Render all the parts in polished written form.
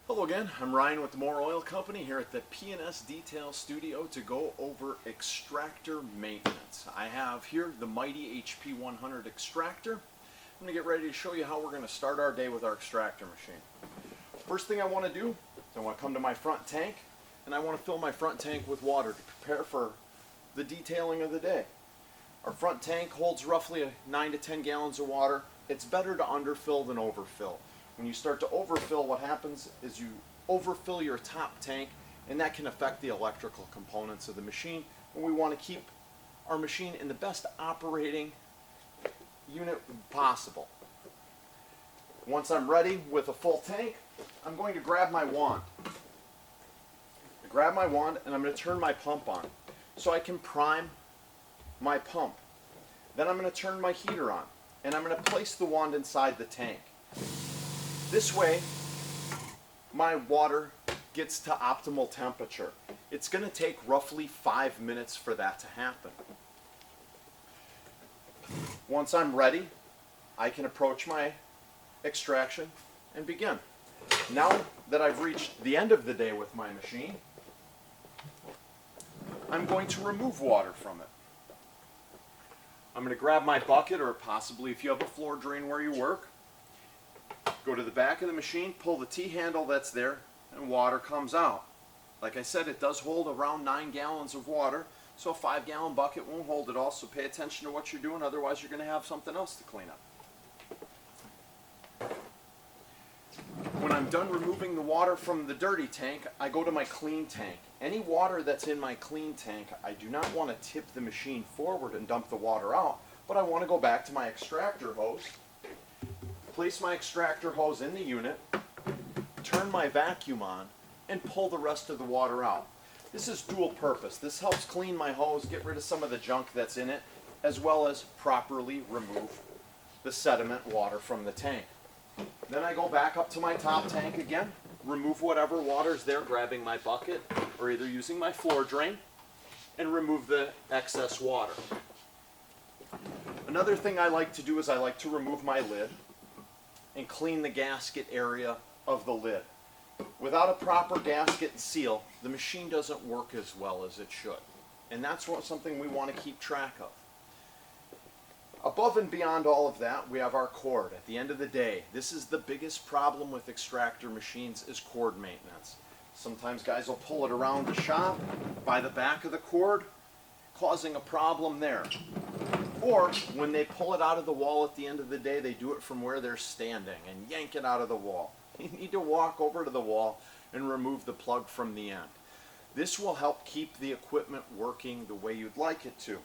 Hello again, I'm Ryan with the Moore Oil Company here at the P&S Detail Studio to go over extractor maintenance. I have here the Mighty HP 100 extractor. I'm going to get ready to show you how we're going to start our day with our extractor machine. First thing I want to do is I want to come to my front tank and I want to fill my front tank with water to prepare for the detailing of the day. Our front tank holds roughly 9 to 10 gallons of water. It's better to underfill than overfill. When you start to overfill, what happens is you overfill your top tank, and that can affect the electrical components of the machine. And we want to keep our machine in the best operating unit possible. Once I'm ready with a full tank, I'm going to grab my wand. I grab my wand and I'm going to turn my pump on so I can prime my pump. Then I'm going to turn my heater on and I'm going to place the wand inside the tank. This way, my water gets to optimal temperature. It's going to take roughly 5 minutes for that to happen. Once I'm ready, I can approach my extraction and begin. Now that I've reached the end of the day with my machine, I'm going to remove water from it. I'm going to grab my bucket, or possibly if you have a floor drain where you work, go to the back of the machine, pull the T-handle that's there, and water comes out. Like I said, it does hold around 9 gallons of water, so a 5-gallon bucket won't hold it all, so pay attention to what you're doing, otherwise you're going to have something else to clean up. When I'm done removing the water from the dirty tank, I go to my clean tank. Any water that's in my clean tank, I do not want to tip the machine forward and dump the water out, but I want to go back to my extractor hose, place my extractor hose in the unit, turn my vacuum on, and pull the rest of the water out. This is dual purpose. This helps clean my hose, get rid of some of the junk that's in it, as well as properly remove the sediment water from the tank. Then I go back up to my top tank again, remove whatever water's there, grabbing my bucket or either using my floor drain, and remove the excess water. Another thing I like to do is I like to remove my lid and clean the gasket area of the lid. Without a proper gasket and seal, the machine doesn't work as well as it should. And that's something we want to keep track of. Above and beyond all of that, we have our cord. At the end of the day, this is the biggest problem with extractor machines, is cord maintenance. Sometimes guys will pull it around the shop by the back of the cord, causing a problem there. Or when they pull it out of the wall at the end of the day, they do it from where they're standing and yank it out of the wall. You need to walk over to the wall and remove the plug from the end. This will help keep the equipment working the way you'd like it to.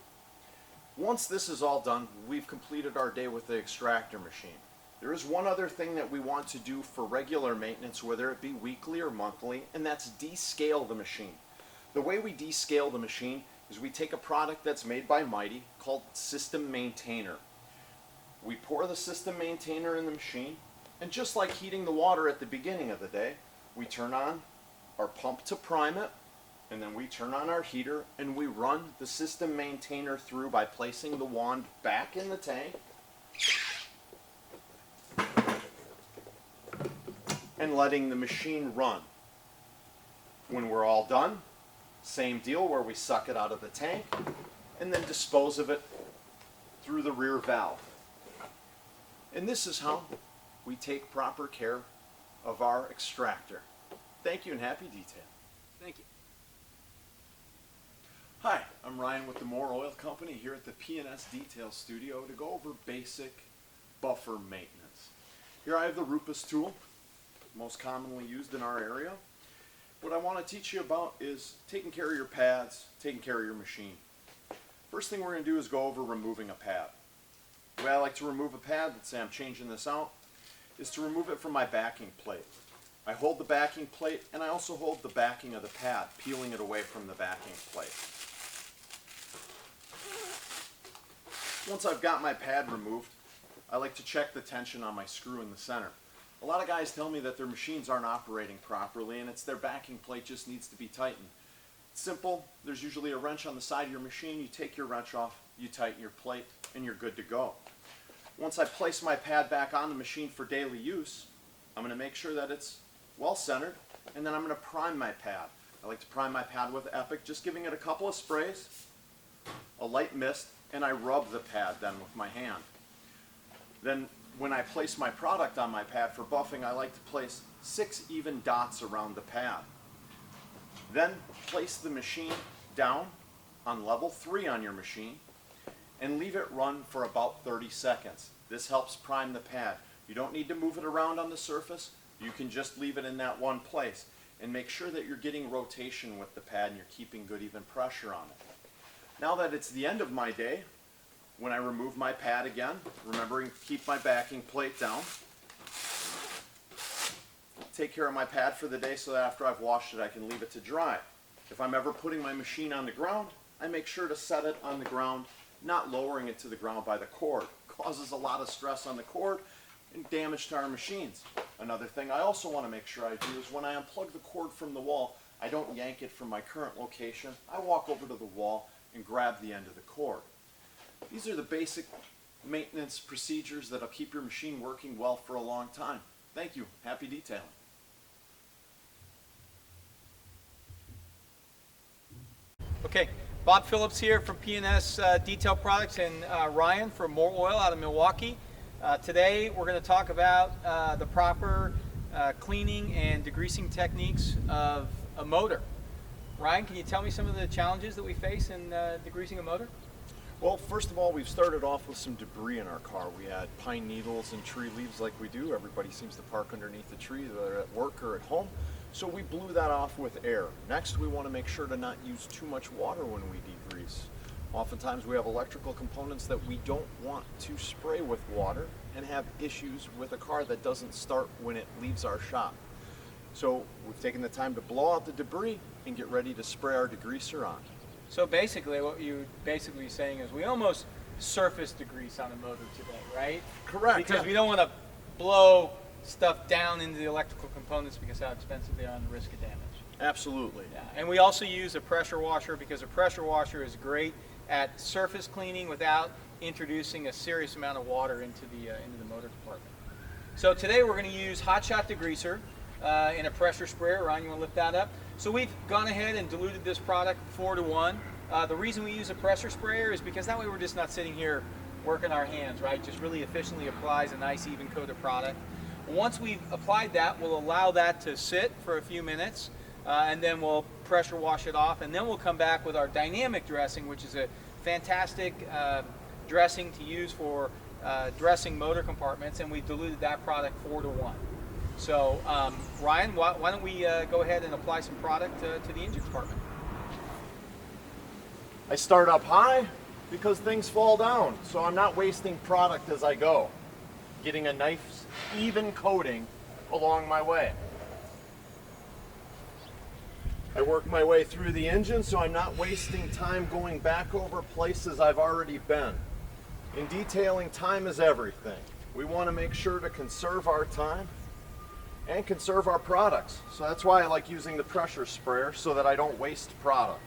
Once this is all done, we've completed our day with the extractor machine. There is one other thing that we want to do for regular maintenance, whether it be weekly or monthly, and that's descale the machine. The way we descale the machine is we take a product that's made by Mighty called System Maintainer. We pour the System Maintainer in the machine, and just like heating the water at the beginning of the day, we turn on our pump to prime it, and then we turn on our heater and we run the System Maintainer through by placing the wand back in the tank and letting the machine run. When we're all done, same deal where we suck it out of the tank and then dispose of it through the rear valve. And this is how we take proper care of our extractor. Thank you and happy detail. Thank you. Hi, I'm Ryan with the Moore Oil Company here at the P&S Detail Studio to go over basic buffer maintenance. Here I have the Rupus tool, most commonly used in our area. What I want to teach you about is taking care of your pads, taking care of your machine. First thing we're going to do is go over removing a pad. The way I like to remove a pad, let's say I'm changing this out, is to remove it from my backing plate. I hold the backing plate and I also hold the backing of the pad, peeling it away from the backing plate. Once I've got my pad removed, I like to check the tension on my screw in the center. A lot of guys tell me that their machines aren't operating properly and it's their backing plate just needs to be tightened. It's simple. There's usually a wrench on the side of your machine. You take your wrench off, you tighten your plate, and you're good to go. Once I place my pad back on the machine for daily use, I'm going to make sure that it's well centered, and then I'm going to prime my pad. I like to prime my pad with Epic, just giving it a couple of sprays, a light mist, and I rub the pad then with my hand. Then when I place my product on my pad for buffing, I like to place 6 even dots around the pad. Then place the machine down on level 3 on your machine and leave it run for about 30 seconds. This helps prime the pad. You don't need to move it around on the surface. You can just leave it in that one place and make sure that you're getting rotation with the pad and you're keeping good even pressure on it. Now that it's the end of my day, when I remove my pad again, remembering to keep my backing plate down, take care of my pad for the day so that after I've washed it I can leave it to dry. If I'm ever putting my machine on the ground, I make sure to set it on the ground, not lowering it to the ground by the cord. It causes a lot of stress on the cord and damage to our machines. Another thing I also want to make sure I do is when I unplug the cord from the wall, I don't yank it from my current location. I walk over to the wall and grab the end of the cord. These are the basic maintenance procedures that'll keep your machine working well for a long time. Thank you. Happy detailing. Okay, Bob Phillips here from P&S Detail Products, and Ryan from More Oil out of Milwaukee. Today we're going to talk about the proper cleaning and degreasing techniques of a motor. Ryan, can you tell me some of the challenges that we face in degreasing a motor? Well, first of all, we've started off with some debris in our car. We had pine needles and tree leaves like we do. Everybody seems to park underneath a tree, whether at work or at home. So we blew that off with air. Next, we want to make sure to not use too much water when we degrease. Oftentimes we have electrical components that we don't want to spray with water and have issues with a car that doesn't start when it leaves our shop. So we've taken the time to blow out the debris and get ready to spray our degreaser on. So basically what you're basically saying is we almost surface degrease on a motor today, right? Correct. Because we don't want to blow stuff down into the electrical components because how expensive they are and the risk of damage. Absolutely. Yeah. And we also use a pressure washer because a pressure washer is great at surface cleaning without introducing a serious amount of water into the motor compartment. So today we're going to use Hot Shot Degreaser in a pressure sprayer. Ryan, you want to lift that up? So we've gone ahead and diluted this product 4-to-1. The reason we use a pressure sprayer is because that way we're just not sitting here working our hands, right? Just really efficiently applies a nice even coat of product. Once we've applied that, we'll allow that to sit for a few minutes and then we'll pressure wash it off, and then we'll come back with our dynamic dressing, which is a fantastic dressing to use for dressing motor compartments, and we diluted that product 4-to-1. So Ryan, why don't we go ahead and apply some product to the engine compartment? I start up high because things fall down, so I'm not wasting product as I go. Getting a nice even coating along my way. I work my way through the engine so I'm not wasting time going back over places I've already been. In detailing, time is everything. We want to make sure to conserve our time and conserve our products. So that's why I like using the pressure sprayer so that I don't waste product.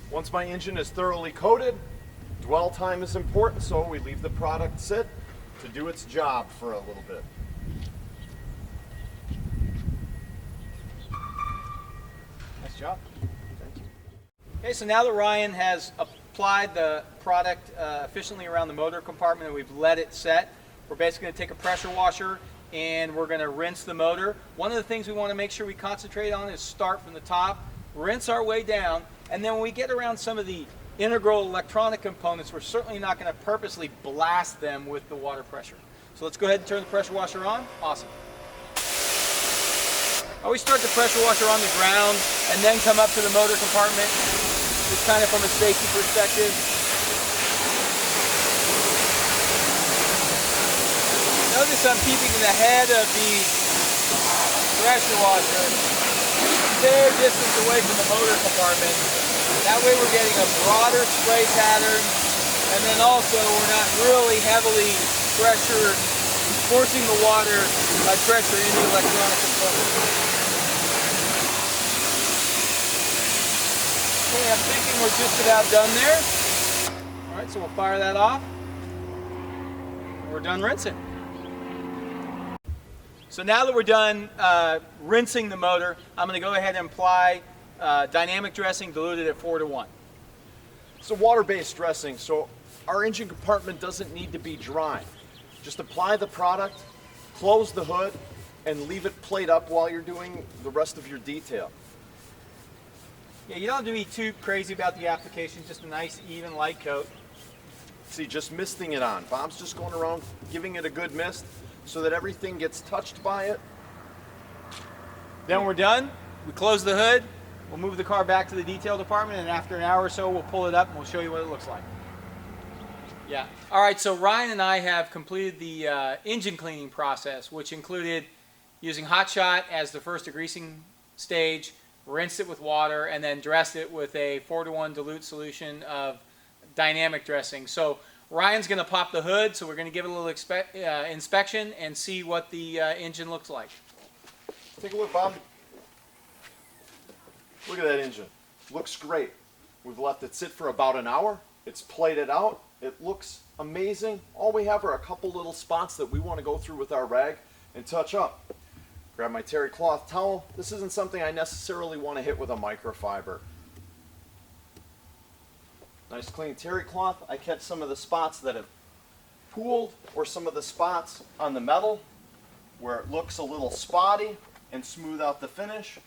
Once my engine is thoroughly coated, dwell time is important, so we leave the product sit to do its job for a little bit. Nice job. Thank you. Okay, so now that Ryan has applied the product efficiently around the motor compartment and we've let it set, we're basically going to take a pressure washer and we're going to rinse the motor. One of the things we want to make sure we concentrate on is start from the top, rinse our way down, and then when we get around some of the integral electronic components, we're certainly not going to purposely blast them with the water pressure. So let's go ahead and turn the pressure washer on. Awesome. Always start the pressure washer on the ground and then come up to the motor compartment, just kind of from a safety perspective. Notice I'm keeping the head of the pressure washer a fair distance away from the motor compartment. That way we're getting a broader spray pattern, and then also we're not really heavily forcing the water by pressure into the electronic components. Okay, I'm thinking we're just about done there. All right, so we'll fire that off. we're done rinsing. So now that we're done rinsing the motor, I'm going to go ahead and apply dynamic dressing diluted at 4:1. It's a water-based dressing, so our engine compartment doesn't need to be dry. Just apply the product, close the hood, and leave it plate up while you're doing the rest of your detail. Yeah, you don't have to be too crazy about the application, just a nice even light coat. See, just misting it on. Bob's just going around giving it a good mist so that everything gets touched by it. Then we're done. We close the hood. We'll move the car back to the detail department, and after an hour or so, we'll pull it up and we'll show you what it looks like. Yeah. All right, so Ryan and I have completed the engine cleaning process, which included using Hot Shot as the first degreasing stage, rinsed it with water, and then dressed it with a 4:1 dilute solution of dynamic dressing. So Ryan's going to pop the hood, so we're going to give it a little inspection and see what the engine looks like. Take a look, Bob. Look at that engine. Looks great. We've left it sit for about an hour. It's plated out. It looks amazing. All we have are a couple little spots that we want to go through with our rag and touch up. Grab my terry cloth towel. This isn't something I necessarily want to hit with a microfiber. Nice clean terry cloth. I catch some of the spots that have pooled or some of the spots on the metal where it looks a little spotty and smooth out the finish.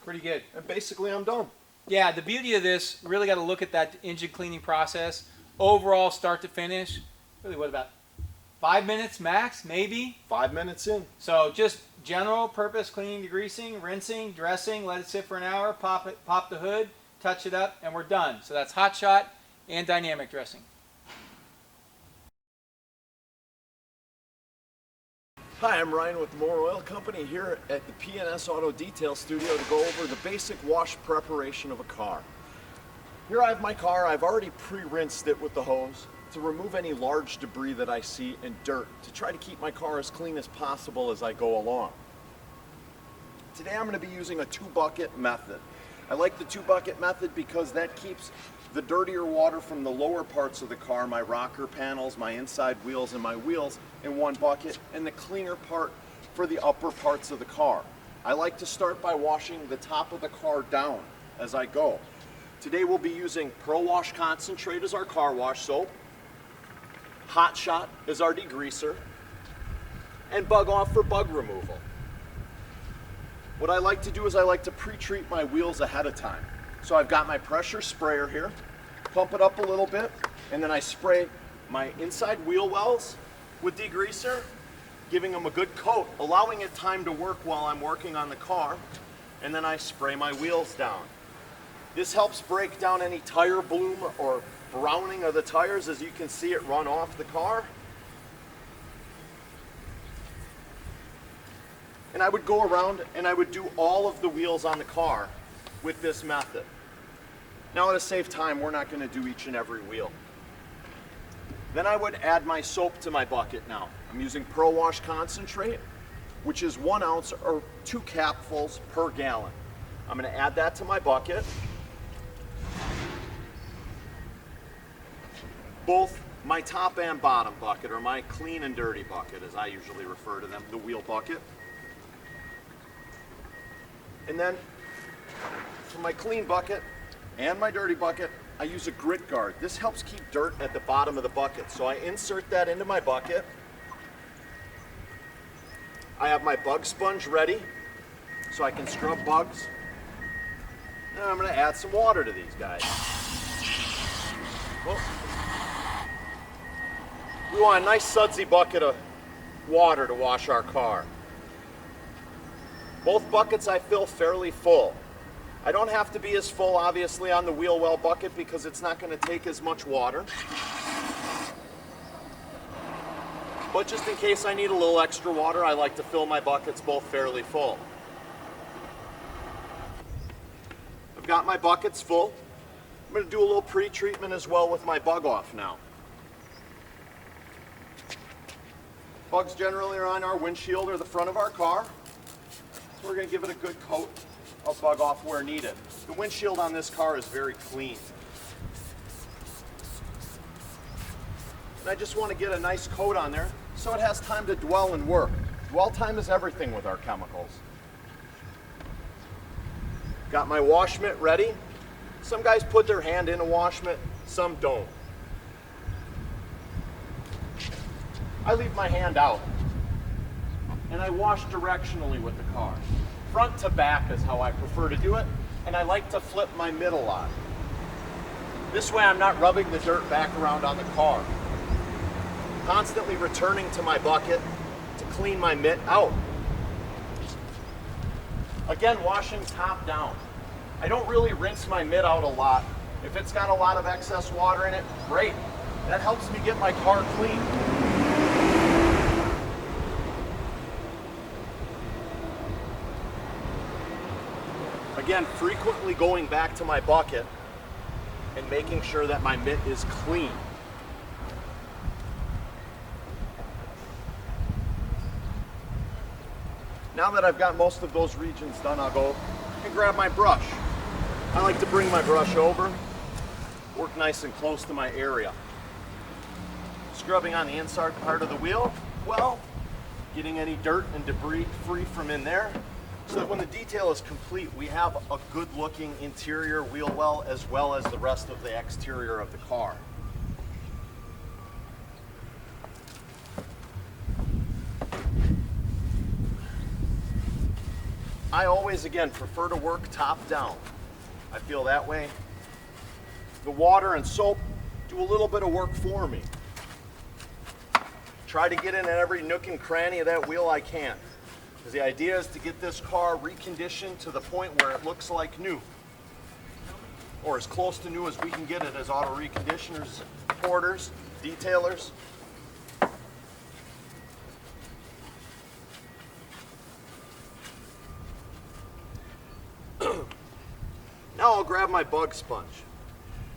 Pretty good. And basically I'm done. Yeah, the beauty of this, really got to look at that engine cleaning process. Overall, start to finish, really what, about 5 minutes max, maybe? 5 minutes in. So just general purpose cleaning, degreasing, rinsing, dressing, let it sit for an hour, pop the hood, touch it up, and we're done. So that's Hot Shot and dynamic dressing. Hi, I'm Ryan with the Moore Oil Company here at the P&S Auto Detail Studio to go over the basic wash preparation of a car. Here I have my car. I've already pre-rinsed it with the hose to remove any large debris that I see and dirt to try to keep my car as clean as possible as I go along. Today I'm going to be using a 2-bucket method. I like the 2-bucket method because that keeps the dirtier water from the lower parts of the car, my rocker panels, my inside wheels, and my wheels in one bucket, and the cleaner part for the upper parts of the car. I like to start by washing the top of the car down as I go. Today we'll be using Pro Wash Concentrate as our car wash soap, Hot Shot as our degreaser, and Bug Off for bug removal. What I like to do is I like to pre-treat my wheels ahead of time. So I've got my pressure sprayer here, pump it up a little bit, and then I spray my inside wheel wells with degreaser, giving them a good coat, allowing it time to work while I'm working on the car, and then I spray my wheels down. This helps break down any tire bloom or browning of the tires as you can see it run off the car. And I would go around and I would do all of the wheels on the car with this method. Now to save time, we're not going to do each and every wheel. Then I would add my soap to my bucket now. I'm using Pro Wash Concentrate, which is 1 ounce or 2 capfuls per gallon. I'm going to add that to my bucket. Both my top and bottom bucket, or my clean and dirty bucket as I usually refer to them, the wheel bucket. And then for my clean bucket and my dirty bucket, I use a grit guard. This helps keep dirt at the bottom of the bucket. So I insert that into my bucket. I have my bug sponge ready so I can scrub bugs. And I'm going to add some water to these guys. Well, we want a nice sudsy bucket of water to wash our car. Both buckets I fill fairly full. I don't have to be as full, obviously, on the wheel well bucket because it's not going to take as much water. But just in case I need a little extra water, I like to fill my buckets both fairly full. I've got my buckets full. I'm going to do a little pre-treatment as well with my Bug Off now. Bugs generally are on our windshield or the front of our car. So we're going to give it a good coat of Bug Off where needed. The windshield on this car is very clean. And I just want to get a nice coat on there so it has time to dwell and work. Dwell time is everything with our chemicals. Got my wash mitt ready. Some guys put their hand in a wash mitt, some don't. I leave my hand out and I wash directionally with the car. Front to back is how I prefer to do it, and I like to flip my mitt a lot. This way I'm not rubbing the dirt back around on the car. Constantly returning to my bucket to clean my mitt out. Again, washing top down. I don't really rinse my mitt out a lot. If it's got a lot of excess water in it, great. That helps me get my car clean. Again, frequently going back to my bucket and making sure that my mitt is clean. Now that I've got most of those regions done, I'll go and grab my brush. I like to bring my brush over, work nice and close to my area. Scrubbing on the inside part of the wheel, well, getting any dirt and debris free from in there, so that when the detail is complete, we have a good looking interior wheel well as the rest of the exterior of the car. I always, again, prefer to work top down. I feel that way. The water and soap do a little bit of work for me. Try to get in every nook and cranny of that wheel I can. Because the idea is to get this car reconditioned to the point where it looks like new. Or as close to new as we can get it as auto reconditioners, porters, detailers. Now I'll grab my bug sponge.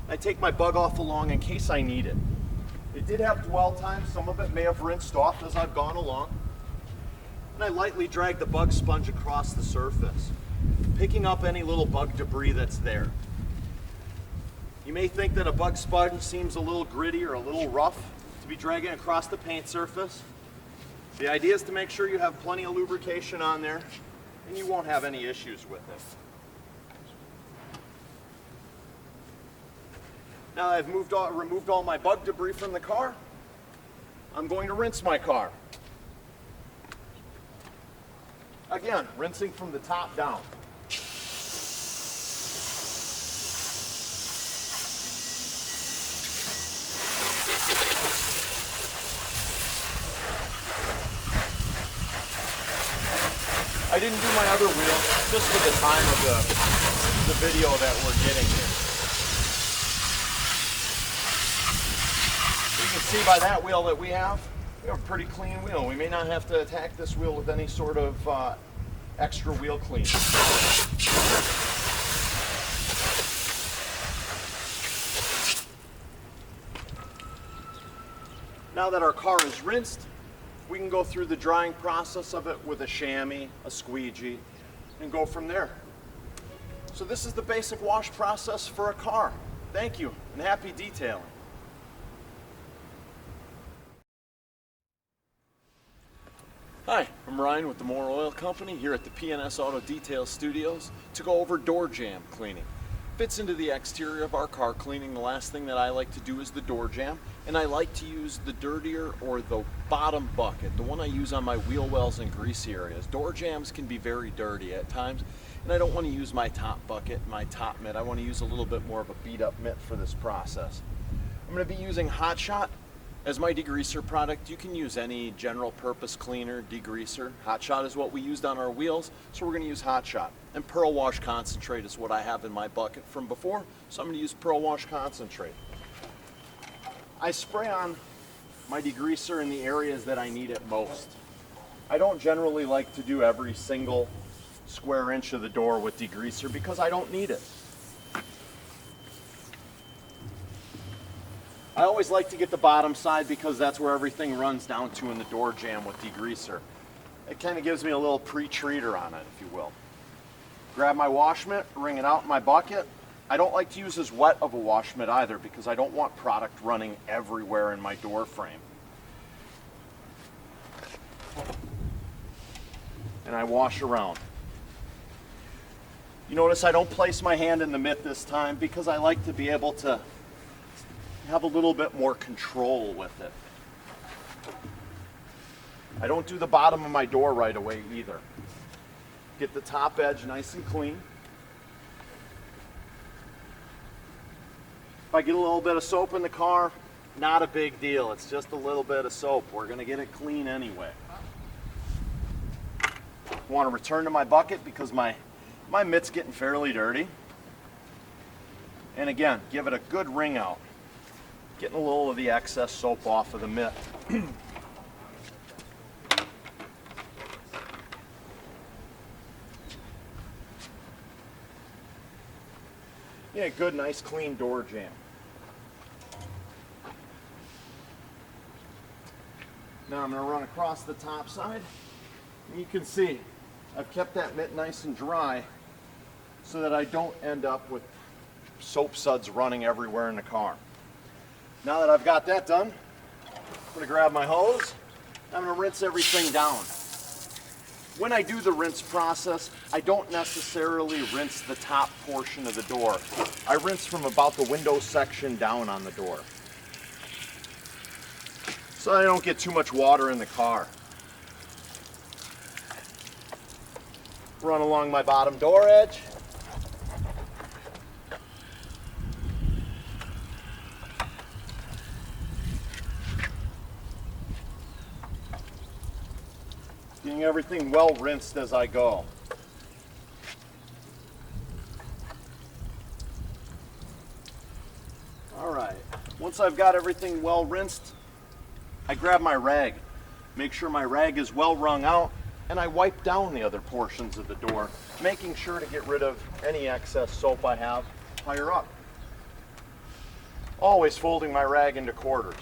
I take my bug off along in case I need it. It did have dwell time. Some of it may have rinsed off as I've gone along. And I lightly drag the bug sponge across the surface, picking up any little bug debris that's there. You may think that a bug sponge seems a little gritty or a little rough to be dragging across the paint surface. The idea is to make sure you have plenty of lubrication on there and you won't have any issues with it. Now that I've removed all my bug debris from the car, I'm going to rinse my car. Again, rinsing from the top down. I didn't do my other wheel just for the time of the video that we're getting here. You can see by that wheel that we have a pretty clean wheel. We may not have to attack this wheel with any sort of extra wheel clean. Now that our car is rinsed, we can go through the drying process of it with a chamois, a squeegee, and go from there. So this is the basic wash process for a car. Thank you, and happy detailing. Hi, I'm Ryan with the Moore Oil Company here at the P&S Auto Detail Studios to go over door jamb cleaning. Fits into the exterior of our car cleaning. The last thing that I like to do is the door jamb, and I like to use the dirtier or the bottom bucket, the one I use on my wheel wells and greasy areas. Door jambs can be very dirty at times, and I don't want to use my top bucket, my top mitt. I want to use a little bit more of a beat up mitt for this process. I'm going to be using Hot Shot as my degreaser product. You can use any general purpose cleaner, degreaser. Hot Shot is what we used on our wheels, so we're going to use Hot Shot. And Pearl Wash Concentrate is what I have in my bucket from before, so I'm going to use Pearl Wash Concentrate. I spray on my degreaser in the areas that I need it most. I don't generally like to do every single square inch of the door with degreaser because I don't need it. I always like to get the bottom side because that's where everything runs down to in the door jamb with degreaser. It kind of gives me a little pre-treater on it, if you will. Grab my wash mitt, wring it out in my bucket. I don't like to use as wet of a wash mitt either because I don't want product running everywhere in my door frame. And I wash around. You notice I don't place my hand in the mitt this time because I like to be able to have a little bit more control with it. I don't do the bottom of my door right away either. Get the top edge nice and clean. If I get a little bit of soap in the car, not a big deal. It's just a little bit of soap. We're going to get it clean anyway. I want to return to my bucket because my mitt's getting fairly dirty. And again, give it a good wring out. Getting a little of the excess soap off of the mitt. Yeah, good, nice, clean door jamb. Now I'm going to run across the top side. And you can see I've kept that mitt nice and dry so that I don't end up with soap suds running everywhere in the car. Now that I've got that done, I'm going to grab my hose. I'm going to rinse everything down. When I do the rinse process, I don't necessarily rinse the top portion of the door. I rinse from about the window section down on the door, so I don't get too much water in the car. Run along my bottom door edge. Getting everything well rinsed as I go. All right, once I've got everything well rinsed, I grab my rag. Make sure my rag is well wrung out, and I wipe down the other portions of the door, making sure to get rid of any excess soap I have higher up. Always folding my rag into quarters.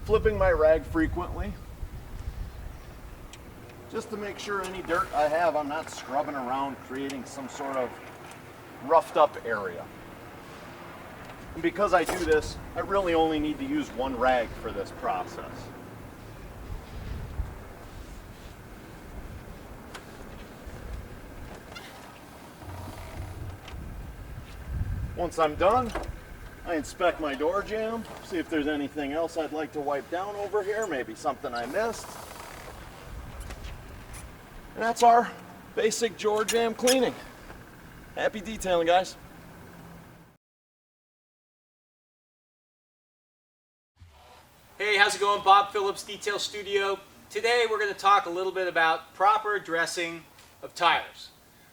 Flipping my rag frequently, just to make sure any dirt I have, I'm not scrubbing around creating some sort of roughed up area. And because I do this, I really only need to use one rag for this process. Once I'm done, I inspect my door jamb, see if there's anything else I'd like to wipe down over here, maybe something I missed. And that's our basic door jamb cleaning. Happy detailing, guys. Hey, how's it going? Bob Phillips, Detail Studio. Today we're going to talk a little bit about proper dressing of tires.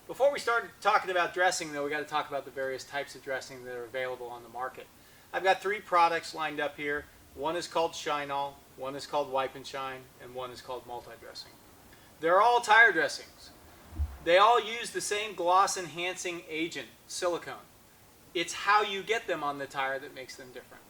Before we start talking about dressing, though, we got to talk about the various types of dressing that are available on the market. I've got 3 products lined up here. One is called Shine-All, one is called Wipe and Shine, and one is called Multi-Dressing. They're all tire dressings. They all use the same gloss enhancing agent, silicone. It's how you get them on the tire that makes them different.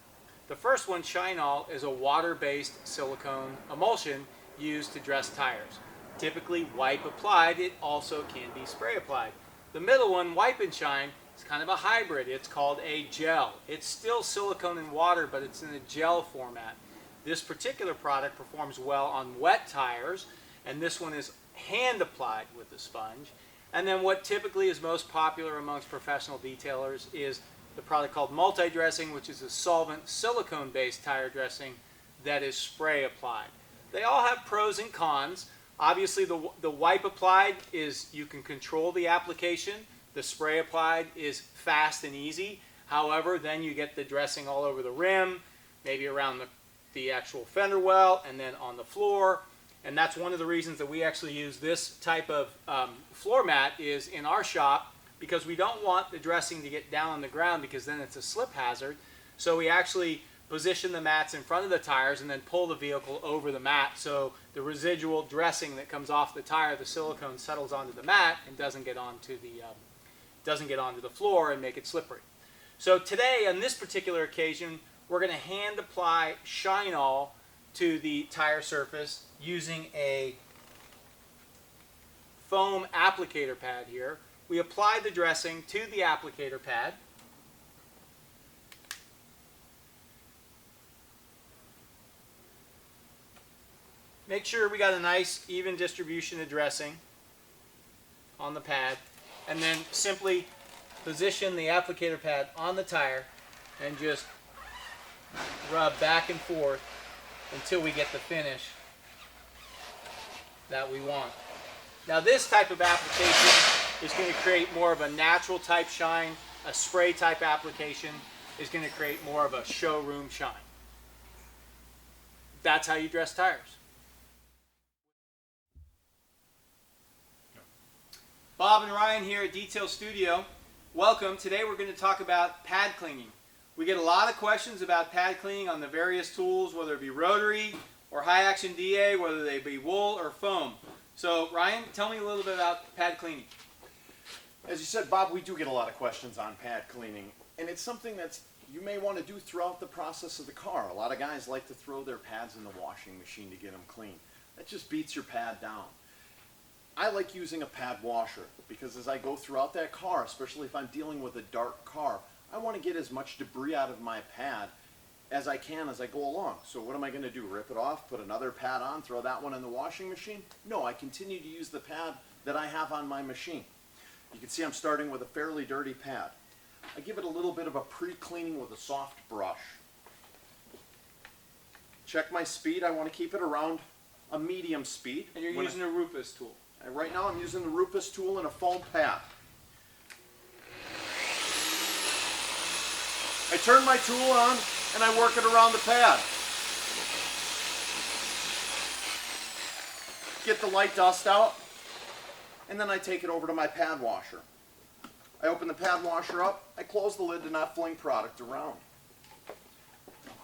The first one, Shine-All, is a water-based silicone emulsion used to dress tires. Typically wipe applied, it also can be spray applied. The middle one, Wipe and Shine, is kind of a hybrid. It's called a gel. It's still silicone and water, but it's in a gel format. This particular product performs well on wet tires, and this one is hand applied with a sponge. And then what typically is most popular amongst professional detailers is the product called Multi-Dressing, which is a solvent silicone-based tire dressing that is spray applied. They all have pros and cons. Obviously, the wipe applied is you can control the application. The spray applied is fast and easy. However, then you get the dressing all over the rim, maybe around the actual fender well, and then on the floor. And that's one of the reasons that we actually use this type of floor mat is in our shop, because we don't want the dressing to get down on the ground because then it's a slip hazard. So we actually position the mats in front of the tires and then pull the vehicle over the mat so the residual dressing that comes off the tire, the silicone, settles onto the mat and doesn't get onto the floor and make it slippery. So today, on this particular occasion, we're going to hand apply Shine All to the tire surface using a foam applicator pad here. We apply the dressing to the applicator pad. Make sure we got a nice even distribution of dressing on the pad, and then simply position the applicator pad on the tire and just rub back and forth until we get the finish that we want. Now this type of application is going to create more of a natural type shine. A spray type application is going to create more of a showroom shine. That's how you dress tires. Bob and Ryan here at Detail Studio. Welcome. Today we're going to talk about pad cleaning. We get a lot of questions about pad cleaning on the various tools, whether it be rotary or high action DA, whether they be wool or foam. So Ryan, tell me a little bit about pad cleaning. As you said, Bob, we do get a lot of questions on pad cleaning, and it's something that you may want to do throughout the process of the car. A lot of guys like to throw their pads in the washing machine to get them clean. That just beats your pad down. I like using a pad washer because as I go throughout that car, especially if I'm dealing with a dark car, I want to get as much debris out of my pad as I can as I go along. So what am I going to do? Rip it off, put another pad on, throw that one in the washing machine? No, I continue to use the pad that I have on my machine. You can see I'm starting with a fairly dirty pad. I give it a little bit of a pre-cleaning with a soft brush. Check my speed. I want to keep it around a medium speed. And you're using a Rupus tool. Right now I'm using the Rupus tool and a foam pad. I turn my tool on and I work it around the pad. Get the light dust out, and then I take it over to my pad washer. I open the pad washer up, I close the lid to not fling product around.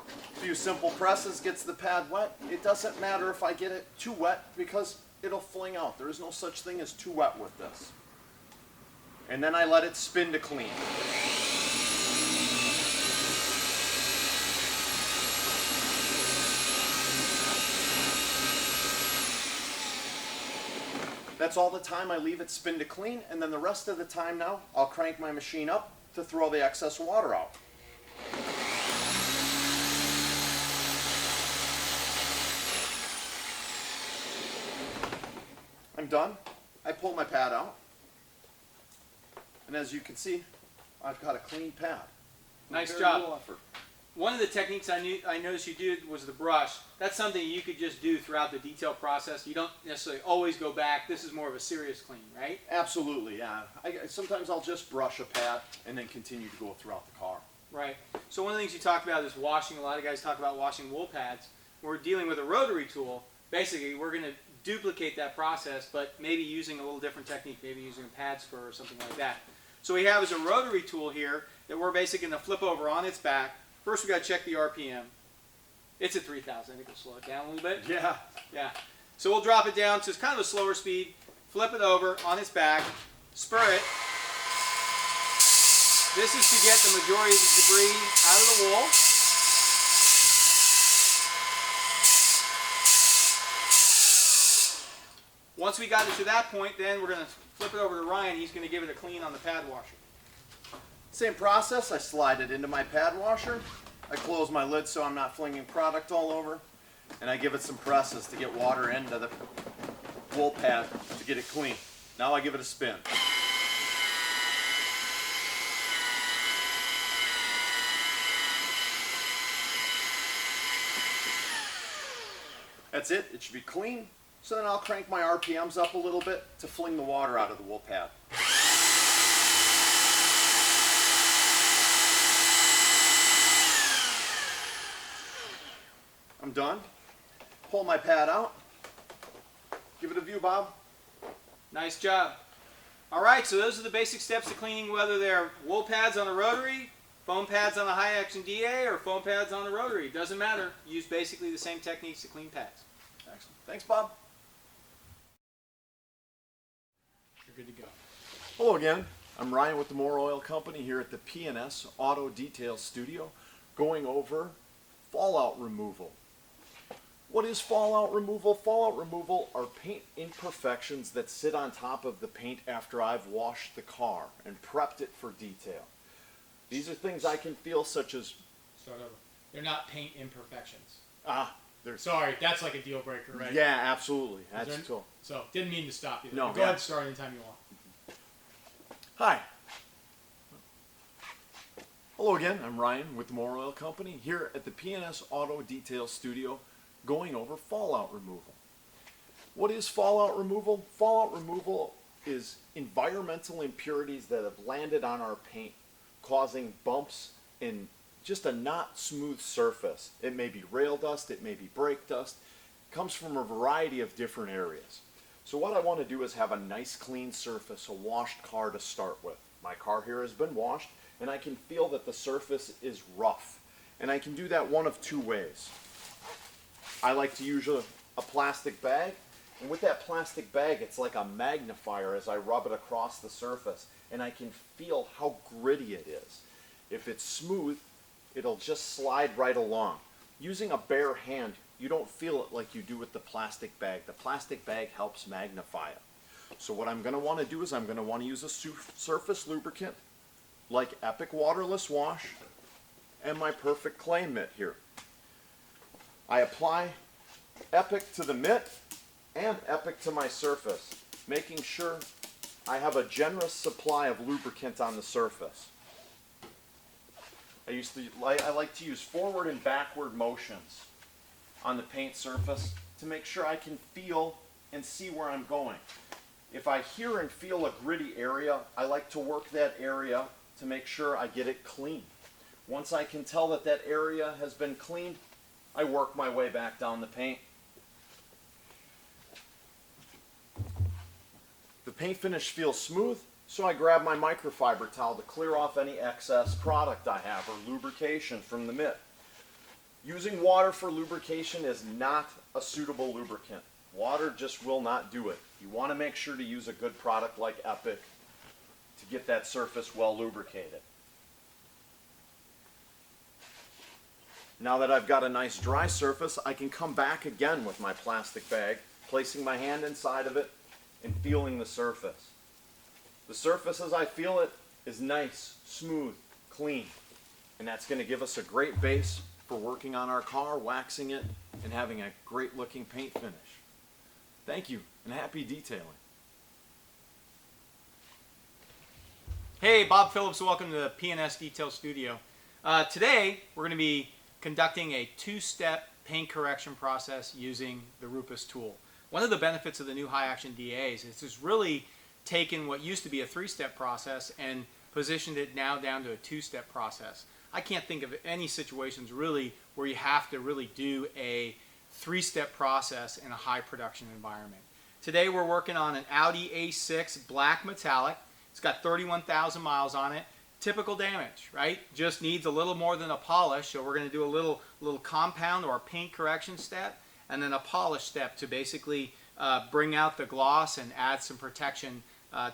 A few simple presses gets the pad wet. It doesn't matter if I get it too wet because it'll fling out. There is no such thing as too wet with this. And then I let it spin to clean. That's all the time I leave it spin to clean, and then the rest of the time now, I'll crank my machine up to throw the excess water out. I'm done. I pull my pad out, and as you can see, I've got a clean pad. Nice Very job. little effort. One of the techniques I noticed you did was the brush. That's something you could just do throughout the detail process. You don't necessarily always go back. This is more of a serious clean, right? Absolutely, yeah. Sometimes I'll just brush a pad and then continue to go throughout the car. Right. So one of the things you talked about is washing. A lot of guys talk about washing wool pads. We're dealing with a rotary tool. Basically, we're going to duplicate that process, but maybe using a little different technique, maybe using a pad spur or something like that. So what we have is a rotary tool here that we're basically going to flip over on its back. First, we got to check the RPM. It's at 3,000. I think we'll slow it down a little bit. Yeah. Yeah. So we'll drop it down to kind of a slower speed. Flip it over on its back. Spur it. This is to get the majority of the debris out of the wool. Once we got it to that point, then we're going to flip it over to Ryan. He's going to give it a clean on the pad washer. Same process. I slide it into my pad washer. I close my lid so I'm not flinging product all over. And I give it some presses to get water into the wool pad to get it clean. Now I give it a spin. That's it. It should be clean. So then I'll crank my RPMs up a little bit to fling the water out of the wool pad. I'm done. Pull my pad out. Give it a view, Bob. Nice job. All right, so those are the basic steps to cleaning, whether they're wool pads on a rotary, foam pads on a high action DA, or foam pads on a rotary. Doesn't matter. Use basically the same techniques to clean pads. Excellent. Thanks, Bob. You're good to go. Hello again. I'm Ryan with the More Oil Company here at the P&S Auto Detail Studio. going over fallout removal. What is fallout removal? Fallout removal are paint imperfections that sit on top of the paint after I've washed the car and prepped it for detail. These are things I can feel, such as, Start over. They're not paint imperfections. there's, Sorry, that's like a deal breaker, right? yeah, absolutely. Is That's there- cool. So, didn't mean to stop you. No, Go yeah. ahead and start anytime you want. Hi. Hello again, I'm Ryan with the More Oil Company here at the P&S Auto Detail Studio going over fallout removal. What is fallout removal? Fallout removal is environmental impurities that have landed on our paint, causing bumps in just a not smooth surface. It may be rail dust, it may be brake dust. It comes from a variety of different areas. So what I want to do is have a nice clean surface, a washed car to start with. My car here has been washed and I can feel that the surface is rough. And I can do that one of two ways. I like to use a plastic bag, and with that plastic bag it's like a magnifier as I rub it across the surface and I can feel how gritty it is. If it's smooth, it'll just slide right along. Using a bare hand, you don't feel it like you do with the plastic bag. The plastic bag helps magnify it. So what I'm going to want to do is I'm going to want to use a surface lubricant like Epic Waterless Wash and my Perfect Clay mitt here. I apply Epic to the mitt and Epic to my surface, making sure I have a generous supply of lubricant on the surface. I like to use forward and backward motions on the paint surface to make sure I can feel and see where I'm going. If I hear and feel a gritty area, I like to work that area to make sure I get it clean. Once I can tell that that area has been cleaned, I work my way back down the paint. The paint finish feels smooth, so I grab my microfiber towel to clear off any excess product I have or lubrication from the mitt. Using water for lubrication is not a suitable lubricant. Water just will not do it. You want to make sure to use a good product like Epic to get that surface well lubricated. Now that I've got a nice dry surface, I can come back again with my plastic bag, placing my hand inside of it and feeling the surface. The surface as I feel it is nice, smooth, clean, and that's going to give us a great base for working on our car, waxing it, and having a great looking paint finish. Thank you, and happy detailing. Hey, Bob Phillips, welcome to the P&S Detail Studio. Today, we're going to be conducting a two-step paint correction process using the Rupus tool. One of the benefits of the new high action DAs is it's really taken what used to be a three-step process and positioned it now down to a two-step process. I can't think of any situations really where you have to really do a three-step process in a high production environment. Today we're working on an Audi A6 black metallic. It's got 31,000 miles on it. Typical damage, right? Just needs a little more than a polish, so we're going to do a little compound or a paint correction step and then a polish step to basically bring out the gloss and add some protection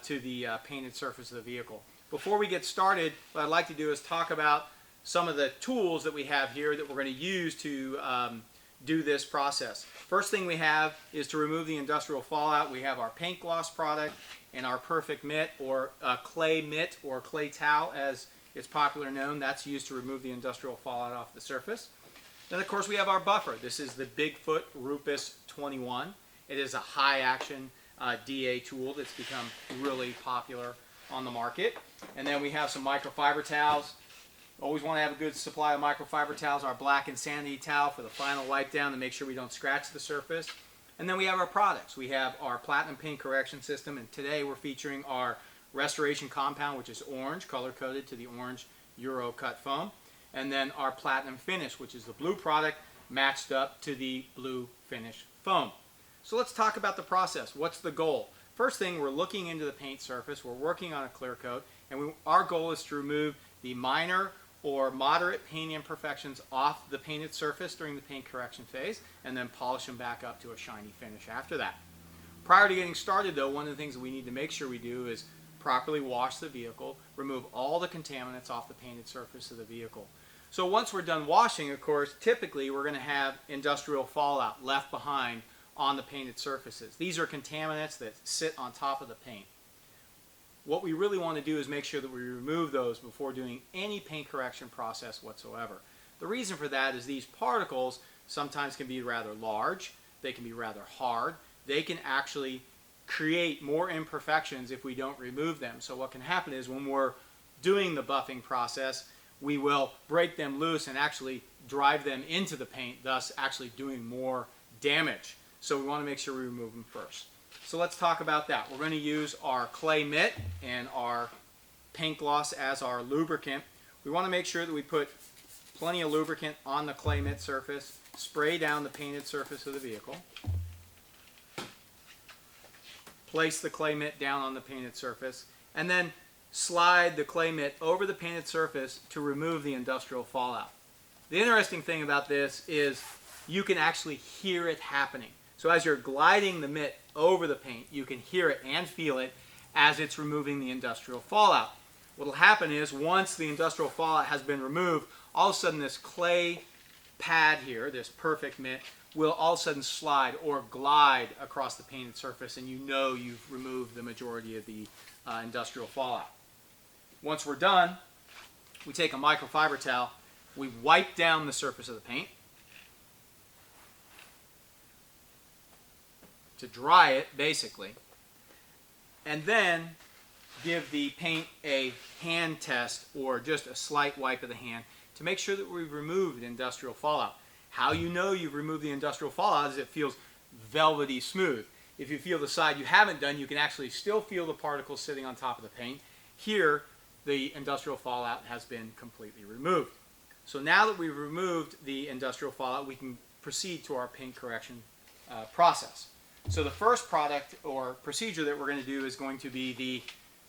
to the painted surface of the vehicle. Before we get started, what I'd like to do is talk about some of the tools that we have here that we're going to use to do this process. First thing we have is to remove the industrial fallout. We have our paint gloss product and our Perfect mitt, or clay mitt, or clay towel as it's popularly known. That's used to remove the industrial fallout off the surface. Then of course we have our buffer. This is the Bigfoot Rupus 21. It is a high action DA tool that's become really popular on the market. And then we have some microfiber towels. Always want to have a good supply of microfiber towels. Our Black Insanity towel for the final wipe down to make sure we don't scratch the surface. And then we have our products. We have our Platinum Paint Correction System, and today we're featuring our Restoration Compound, which is orange, color-coded to the orange Euro Cut foam. And then our Platinum Finish, which is the blue product, matched up to the blue finish foam. So let's talk about the process. What's the goal? First thing, we're looking into the paint surface. We're working on a clear coat, and our goal is to remove the minor or moderate paint imperfections off the painted surface during the paint correction phase, and then polish them back up to a shiny finish after that. Prior to getting started though, one of the things that we need to make sure we do is properly wash the vehicle, remove all the contaminants off the painted surface of the vehicle. So once we're done washing, of course, typically we're going to have industrial fallout left behind on the painted surfaces. These are contaminants that sit on top of the paint. What we really want to do is make sure that we remove those before doing any paint correction process whatsoever. The reason for that is these particles sometimes can be rather large, they can be rather hard, they can actually create more imperfections if we don't remove them. So what can happen is when we're doing the buffing process, we will break them loose and actually drive them into the paint, thus actually doing more damage. So we want to make sure we remove them first. So let's talk about that. We're going to use our clay mitt and our paint gloss as our lubricant. We want to make sure that we put plenty of lubricant on the clay mitt surface, spray down the painted surface of the vehicle, place the clay mitt down on the painted surface, and then slide the clay mitt over the painted surface to remove the industrial fallout. The interesting thing about this is you can actually hear it happening. So as you're gliding the mitt over the paint, you can hear it and feel it as it's removing the industrial fallout. What will happen is once the industrial fallout has been removed, all of a sudden this clay pad here, this perfect mitt, will all of a sudden slide or glide across the painted surface, and you know you've removed the majority of the industrial fallout. Once we're done, we take a microfiber towel, we wipe down the surface of the paint to dry it, basically, and then give the paint a hand test or just a slight wipe of the hand to make sure that we've removed industrial fallout. How you know you've removed the industrial fallout is it feels velvety smooth. If you feel the side you haven't done, you can actually still feel the particles sitting on top of the paint. Here, the industrial fallout has been completely removed. So now that we've removed the industrial fallout, we can proceed to our paint correction process. So the first product or procedure that we're going to do is going to be the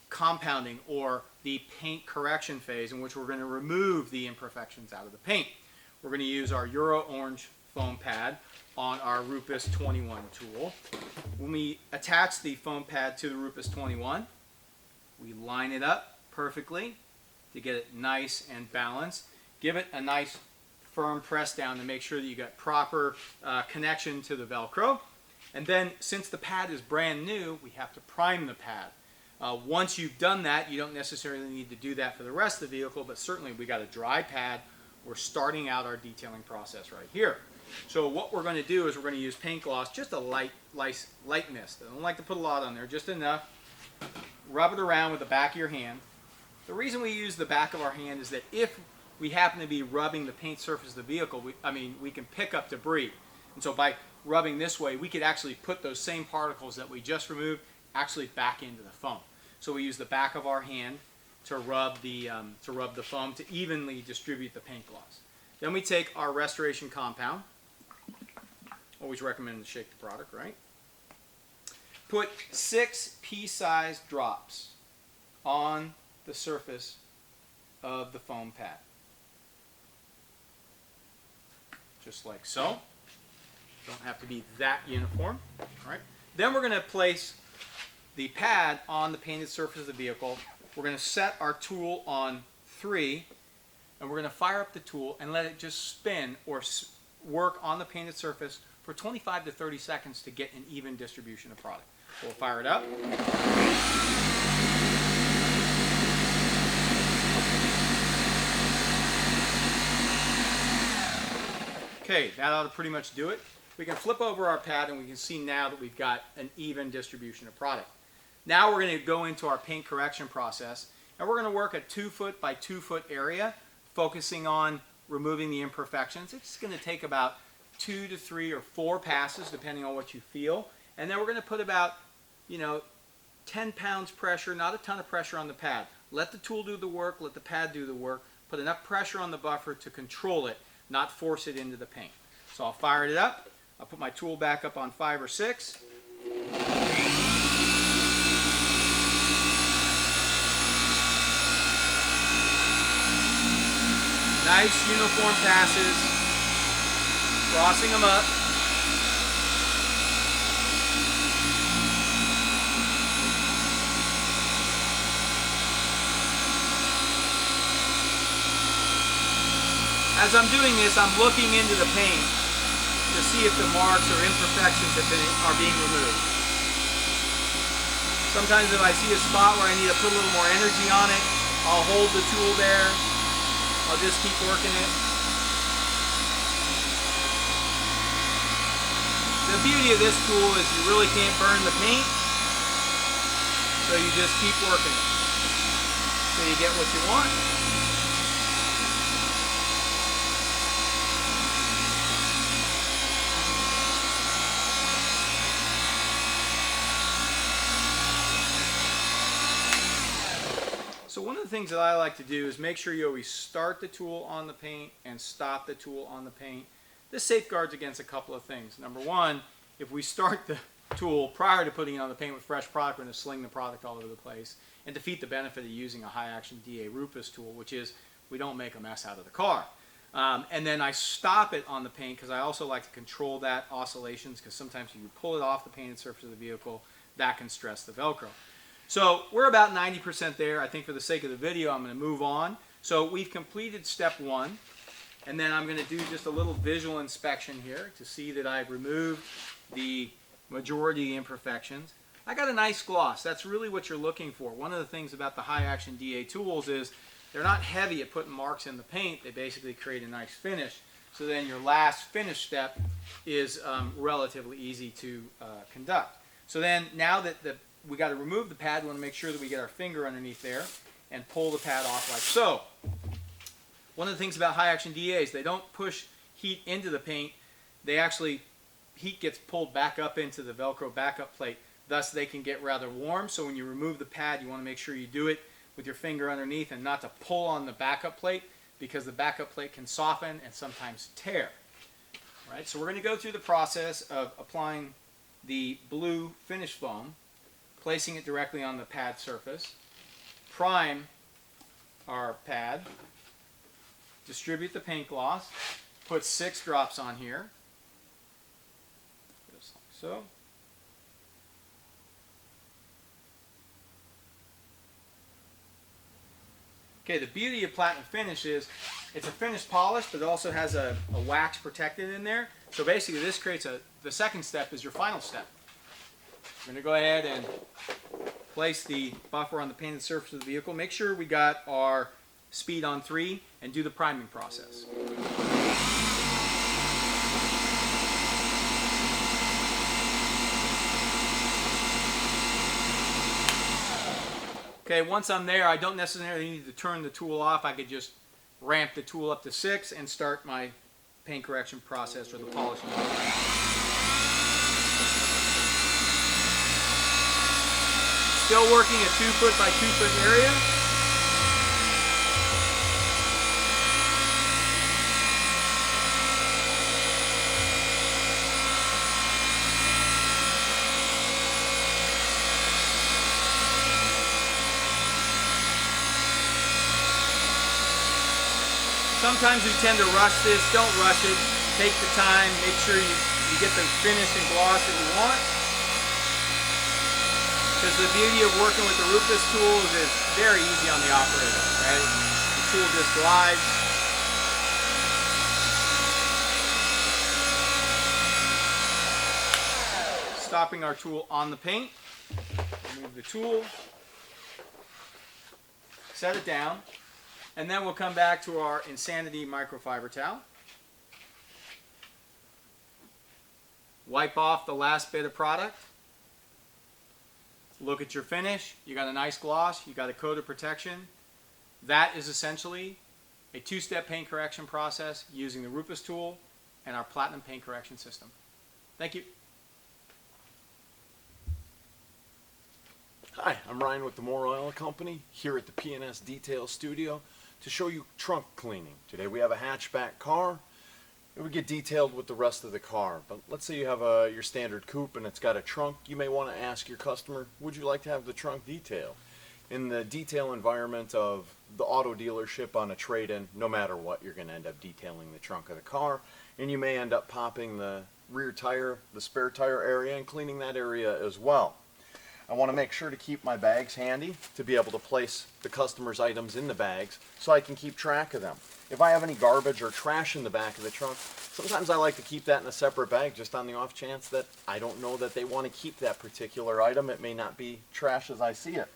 compounding or the paint correction phase, in which we're going to remove the imperfections out of the paint. We're going to use our Euro Orange foam pad on our Rupus 21 tool. When we attach the foam pad to the Rupus 21, we line it up perfectly to get it nice and balanced. Give it a nice firm press down to make sure that you got proper connection to the Velcro. And then, since the pad is brand new, we have to prime the pad. Once you've done that, you don't necessarily need to do that for the rest of the vehicle, but certainly we got a dry pad. We're starting out our detailing process right here. So what we're going to do is we're going to use paint gloss, just a light mist. I don't like to put a lot on there, just enough. Rub it around with the back of your hand. The reason we use the back of our hand is that if we happen to be rubbing the paint surface of the vehicle, we can pick up debris. And so by rubbing this way, we could actually put those same particles that we just removed actually back into the foam. So we use the back of our hand to rub the foam to evenly distribute the paint gloss. Then we take our restoration compound. Always recommend to shake the product, right? Put 6 pea-sized drops on the surface of the foam pad. Just like so. Don't have to be that uniform. All right. Then we're going to place the pad on the painted surface of the vehicle. We're going to set our tool on 3, and we're going to fire up the tool and let it just spin or work on the painted surface for 25 to 30 seconds to get an even distribution of product. We'll fire it up. Okay, that ought to pretty much do it. We can flip over our pad and we can see now that we've got an even distribution of product. Now we're going to go into our paint correction process, and we're going to work a 2-foot by 2-foot area, focusing on removing the imperfections. It's going to take about 2 to 3 or 4 passes, depending on what you feel. And then we're going to put about, 10 pounds pressure, not a ton of pressure on the pad. Let the tool do the work, let the pad do the work. Put enough pressure on the buffer to control it, not force it into the paint. So I'll fire it up. I'll put my tool back up on 5 or 6. Nice uniform passes, crossing them up. As I'm doing this, I'm looking into the paint to see if the marks or imperfections are being removed. Sometimes if I see a spot where I need to put a little more energy on it, I'll hold the tool there. I'll just keep working it. The beauty of this tool is you really can't burn the paint, so you just keep working it till you get what you want. So one of the things that I like to do is make sure you always start the tool on the paint and stop the tool on the paint. This safeguards against a couple of things. Number one, if we start the tool prior to putting it on the paint with fresh product, we're going to sling the product all over the place and defeat the benefit of using a high-action DA Rupus tool, which is we don't make a mess out of the car. And then I stop it on the paint because I also like to control that oscillations, because sometimes if you pull it off the painted surface of the vehicle, that can stress the Velcro. So we're about 90% there. I think for the sake of the video, I'm going to move on. So we've completed step one, and then I'm going to do just a little visual inspection here to see that I've removed the majority of the imperfections. I got a nice gloss. That's really what you're looking for. One of the things about the high-action DA tools is they're not heavy at putting marks in the paint. They basically create a nice finish. So then your last finish step is relatively easy to conduct. So then now that we got to remove the pad, we want to make sure that we get our finger underneath there and pull the pad off like so. One of the things about high-action DAs, they don't push heat into the paint. They actually, heat gets pulled back up into the Velcro backup plate. Thus, they can get rather warm. So when you remove the pad, you want to make sure you do it with your finger underneath and not to pull on the backup plate, because the backup plate can soften and sometimes tear. All right, so we're going to go through the process of applying the blue finish foam, placing it directly on the pad surface, prime our pad, distribute the paint gloss, put 6 drops on here, just like so. Okay, the beauty of Platinum Finish is it's a finished polish, but it also has a wax protected in there. So basically this creates the second step is your final step. We're going to go ahead and place the buffer on the painted surface of the vehicle. Make sure we got our speed on 3 and do the priming process. Okay, once I'm there, I don't necessarily need to turn the tool off. I could just ramp the tool up to 6 and start my paint correction process or the polishing. Still working a 2 foot by 2 foot area. Sometimes we tend to rush this. Don't rush it. Take the time. Make sure you get the finish and gloss that you want. Because the beauty of working with the Rupus tools is it's very easy on the operator, right? The tool just glides. Stopping our tool on the paint. Remove the tool. Set it down. And then we'll come back to our Insanity microfiber towel. Wipe off the last bit of product. Look at your finish. You got a nice gloss. You got a coat of protection. That is essentially a 2-step paint correction process using the Rupus tool and our Platinum paint correction system. Thank you. Hi, I'm Ryan with the More Oil Company here at the P&S Detail Studio to show you trunk cleaning. Today we have a hatchback car. It would get detailed with the rest of the car, but let's say you have your standard coupe and it's got a trunk. You may want to ask your customer, would you like to have the trunk detailed? In the detail environment of the auto dealership on a trade-in, no matter what, you're going to end up detailing the trunk of the car, and you may end up popping the rear tire, the spare tire area, and cleaning that area as well. I want to make sure to keep my bags handy to be able to place the customer's items in the bags so I can keep track of them. if I have any garbage or trash in the back of the trunk, sometimes I like to keep that in a separate bag just on the off chance that I don't know that they want to keep that particular item. It may not be trash as I see it.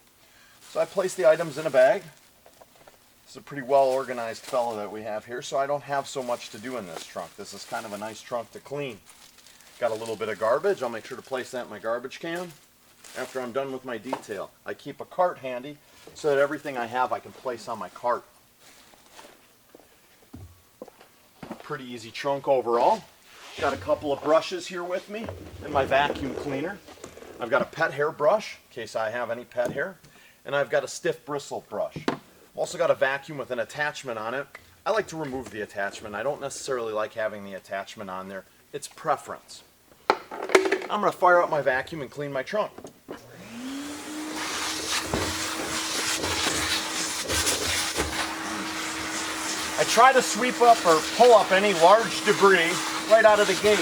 So I place the items in a bag. This is a pretty well organized fellow that we have here, so I don't have so much to do in this trunk. This is kind of a nice trunk to clean. Got a little bit of garbage. I'll make sure to place that in my garbage can after I'm done with my detail. I keep a cart handy so that everything I have I can place on my cart. Pretty easy trunk overall. Got a couple of brushes here with me and my vacuum cleaner. I've got a pet hair brush in case I have any pet hair, and I've got a stiff bristle brush. I've also got a vacuum with an attachment on it. I like to remove the attachment. I don't necessarily like having the attachment on there. It's preference. I'm going to fire up my vacuum and clean my trunk. I try to sweep up or pull up any large debris right out of the gate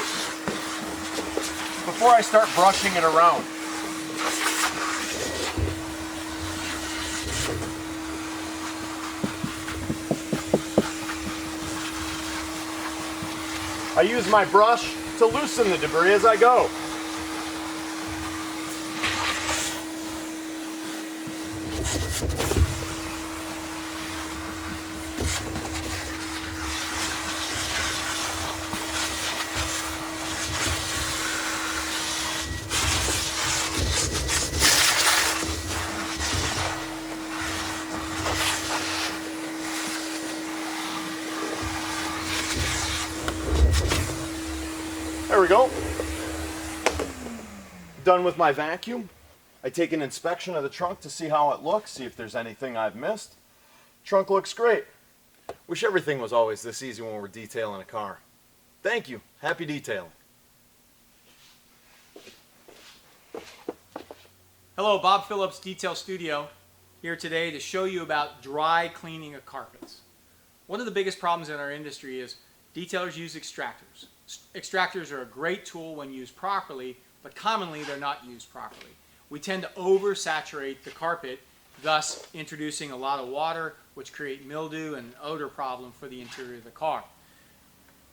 before I start brushing it around. I use my brush to loosen the debris as I go. There we go. Done with my vacuum. I take an inspection of the trunk to see how it looks, see if there's anything I've missed. Trunk looks great. Wish everything was always this easy when we're detailing a car. Thank you. Happy detailing. Hello, Bob Phillips Detail Studio here today to show you about dry cleaning of carpets. One of the biggest problems in our industry is detailers use extractors. Extractors are a great tool when used properly, but commonly they're not used properly. We tend to oversaturate the carpet, thus introducing a lot of water, which create mildew and odor problem for the interior of the car.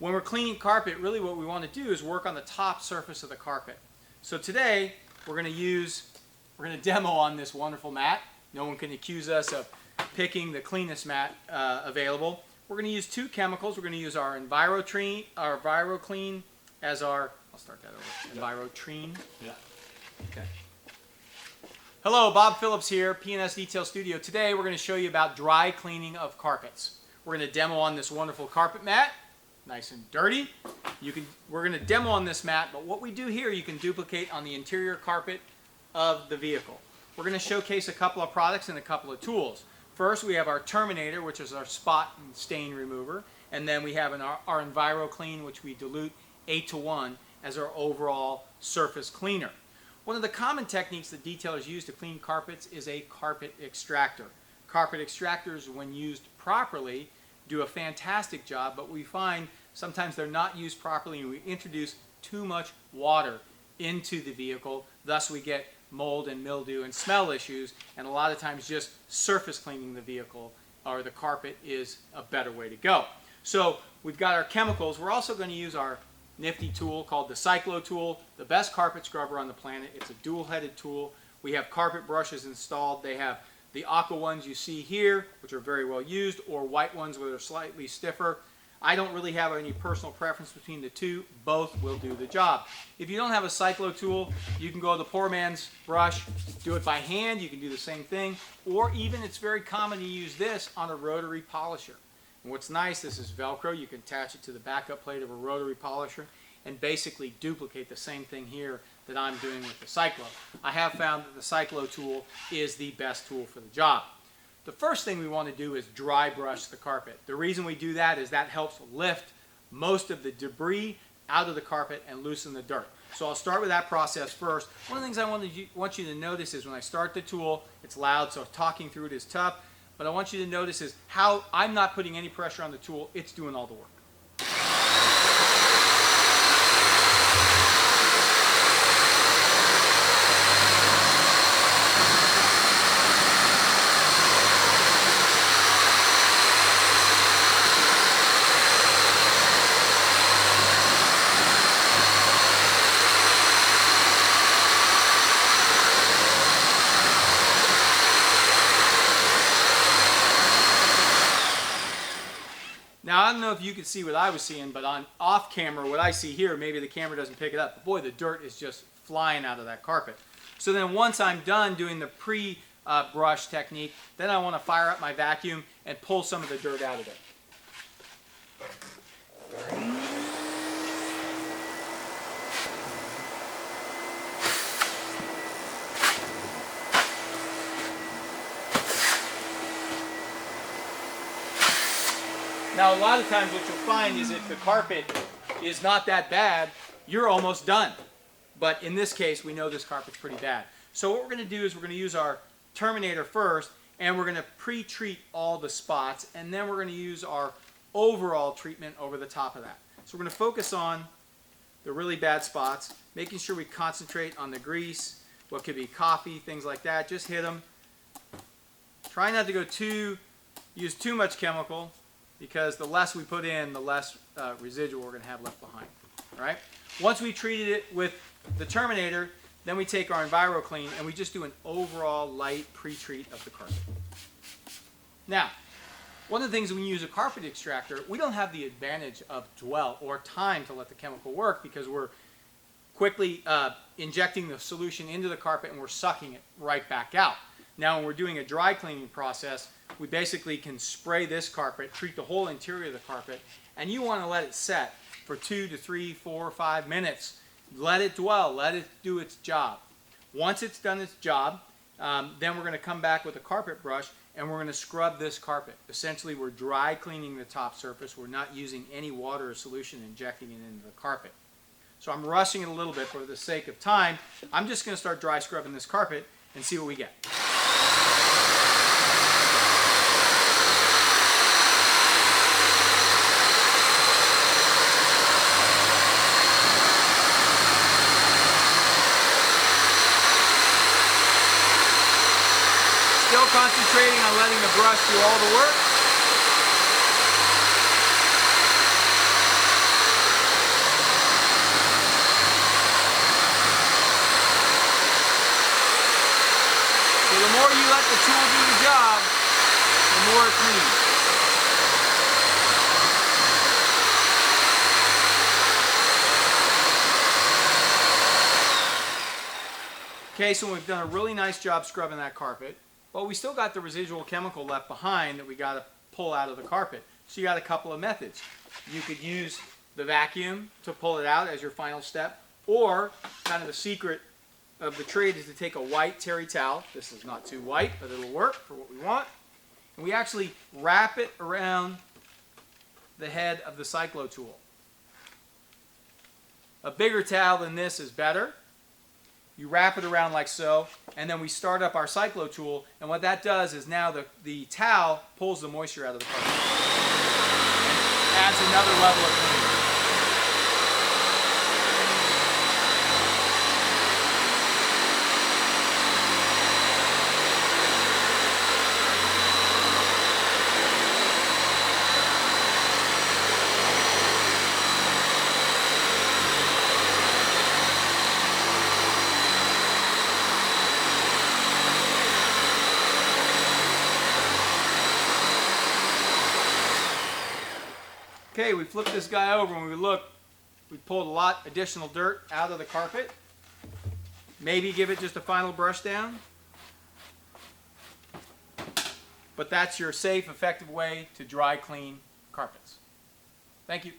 When we're cleaning carpet, really what we want to do is work on the top surface of the carpet. So today we're going to demo on this wonderful mat. No one can accuse us of picking the cleanest mat available. We're going to use two chemicals. We're going to use our EnviroClean as our, I'll start that over, EnviroTreen. Yeah. Okay. Hello, Bob Phillips here, P&S Detail Studio. Today we're going to show you about dry cleaning of carpets. We're going to demo on this wonderful carpet mat, nice and dirty. We're going to demo on this mat, but what we do here you can duplicate on the interior carpet of the vehicle. We're going to showcase a couple of products and a couple of tools. First, we have our Terminator, which is our spot and stain remover, and then we have our EnviroClean, which we dilute 8:1 as our overall surface cleaner. One of the common techniques that detailers use to clean carpets is a carpet extractor. Carpet extractors, when used properly, do a fantastic job, but we find sometimes they're not used properly and we introduce too much water into the vehicle. Thus we get mold and mildew and smell issues, and a lot of times just surface cleaning the vehicle or the carpet is a better way to go. So we've got our chemicals. We're also going to use our nifty tool called the Cyclo tool, the best carpet scrubber on the planet. It's a dual-headed tool. We have carpet brushes installed. They have the aqua ones you see here, which are very well used, or white ones which are slightly stiffer. I don't really have any personal preference between the two. Both will do the job. If you don't have a Cyclo tool, you can go to the poor man's brush, do it by hand. You can do the same thing, or even it's very common to use this on a rotary polisher. And what's nice, this is Velcro. You can attach it to the backup plate of a rotary polisher and basically duplicate the same thing here that I'm doing with the Cyclo. I have found that the Cyclo tool is the best tool for the job. The first thing we want to do is dry brush the carpet. The reason we do that is that helps lift most of the debris out of the carpet and loosen the dirt. So I'll start with that process first. One of the things I want you to notice is when I start the tool, it's loud, so talking through it is tough. But I want you to notice is how I'm not putting any pressure on the tool, it's doing all the work. Now, I don't know if you could see what I was seeing, but on off camera, what I see here, maybe the camera doesn't pick it up. But boy, the dirt is just flying out of that carpet. So then once I'm done doing the pre-brush technique, then I want to fire up my vacuum and pull some of the dirt out of there. Now, a lot of times what you'll find is if the carpet is not that bad, you're almost done. But in this case, we know this carpet's pretty bad. So what we're going to do is we're going to use our Terminator first, and we're going to pre-treat all the spots, and then we're going to use our overall treatment over the top of that. So we're going to focus on the really bad spots, making sure we concentrate on the grease, what could be coffee, things like that. Just hit them. Try not to use too much chemical, because the less we put in, the less residual we're going to have left behind. All right? Once we treated it with the Terminator, then we take our EnviroClean and we just do an overall light pre-treat of the carpet. Now, one of the things when you use a carpet extractor, we don't have the advantage of dwell or time to let the chemical work, because we're quickly injecting the solution into the carpet and we're sucking it right back out. Now, when we're doing a dry cleaning process, we basically can spray this carpet, treat the whole interior of the carpet, and you want to let it set for 2 to 3, 4, 5 minutes. Let it dwell, let it do its job. Once it's done its job, then we're going to come back with a carpet brush and we're going to scrub this carpet. Essentially, we're dry cleaning the top surface. We're not using any water or solution, injecting it into the carpet. So I'm rushing it a little bit for the sake of time. I'm just going to start dry scrubbing this carpet and see what we get. Still concentrating on letting the brush do all the work. So the more you let the tool do the job, the more it cleans. Okay, so we've done a really nice job scrubbing that carpet. But we still got the residual chemical left behind that we got to pull out of the carpet. So you got a couple of methods. You could use the vacuum to pull it out as your final step, or kind of the secret of the trade is to take a white terry towel. This is not too white, but it'll work for what we want. And we actually wrap it around the head of the Cyclo tool. A bigger towel than this is better. You wrap it around like so, and then we start up our Cyclo tool, and what that does is now the towel pulls the moisture out of the carpet. Adds another level of cleaning. Okay, we flipped this guy over and we look, we pulled a lot additional dirt out of the carpet. Maybe give it just a final brush down. But that's your safe, effective way to dry clean carpets. Thank you.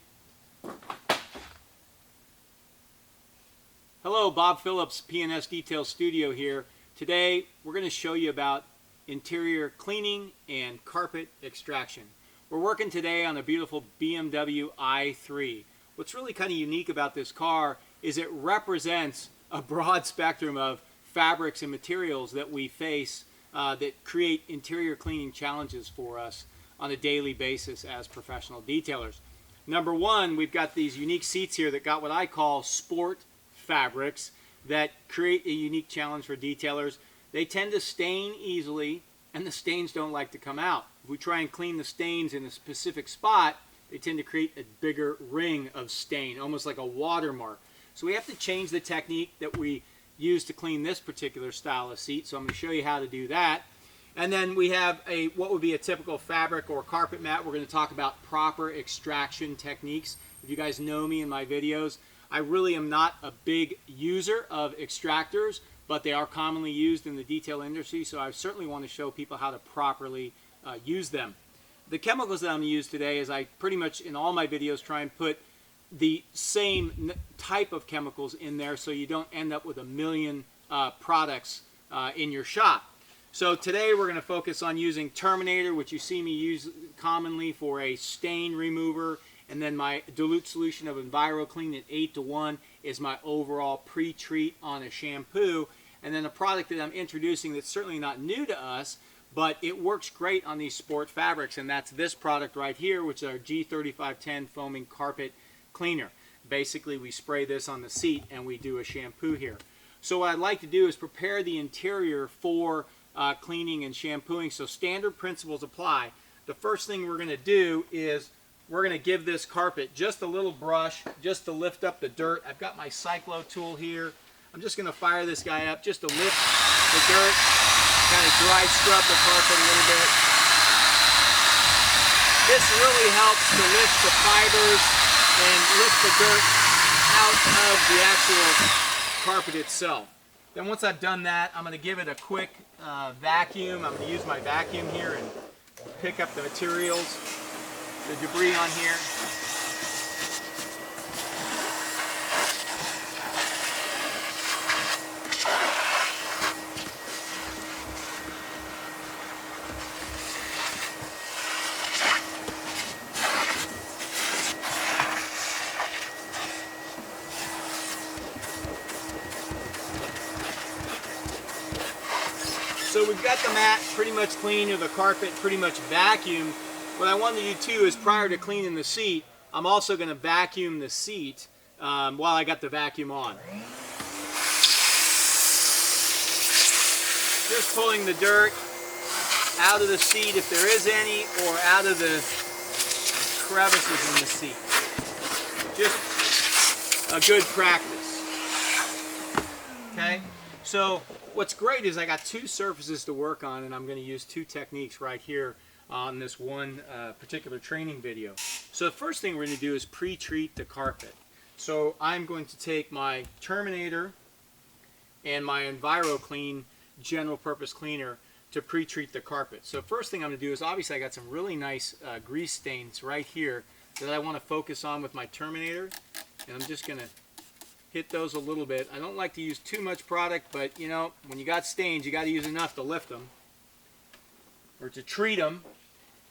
Hello, Bob Phillips, P&S Detail Studio here. Today we're going to show you about interior cleaning and carpet extraction. We're working today on a beautiful BMW i3. What's really kind of unique about this car is it represents a broad spectrum of fabrics and materials that we face that create interior cleaning challenges for us on a daily basis as professional detailers. Number one, we've got these unique seats here that got what I call sport fabrics that create a unique challenge for detailers. They tend to stain easily, and the stains don't like to come out. If we try and clean the stains in a specific spot, they tend to create a bigger ring of stain, almost like a watermark. So we have to change the technique that we use to clean this particular style of seat. So I'm going to show you how to do that. And then we have what would be a typical fabric or carpet mat. We're going to talk about proper extraction techniques. If you guys know me in my videos, I really am not a big user of extractors, but they are commonly used in the detail industry, so I certainly want to show people how to properly use them. The chemicals that I'm going to use today is I pretty much in all my videos try and put the same type of chemicals in there so you don't end up with a million products in your shop. So today we're going to focus on using Terminator, which you see me use commonly for a stain remover, and then my dilute solution of EnviroClean at 8:1 is my overall pre-treat on a shampoo. And then a product that I'm introducing that's certainly not new to us, but it works great on these sport fabrics, and that's this product right here, which is our G3510 foaming carpet cleaner. Basically, we spray this on the seat and we do a shampoo here. So what I'd like to do is prepare the interior for cleaning and shampooing, so standard principles apply. The first thing we're going to do is we're going to give this carpet just a little brush just to lift up the dirt. I've got my Cyclo tool here. I'm just going to fire this guy up just to lift the dirt, kind of dry scrub the carpet a little bit. This really helps to lift the fibers and lift the dirt out of the actual carpet itself. Then once I've done that, I'm going to give it a quick vacuum. I'm going to use my vacuum here and pick up the materials, the debris on here. So we've got the mat pretty much clean, or the carpet pretty much vacuumed. What I want to do too is prior to cleaning the seat, I'm also going to vacuum the seat while I got the vacuum on. Just pulling the dirt out of the seat if there is any, or out of the crevices in the seat. Just a good practice. Okay? So what's great is I got two surfaces to work on, and I'm going to use two techniques right here on this one particular training video. So the first thing we're going to do is pre-treat the carpet. So I'm going to take my Terminator and my EnviroClean general purpose cleaner to pre-treat the carpet. So first thing I'm going to do is, obviously I got some really nice grease stains right here that I want to focus on with my Terminator, and I'm just going to hit those a little bit. I don't like to use too much product, but you know, when you got stains, you got to use enough to lift them or to treat them.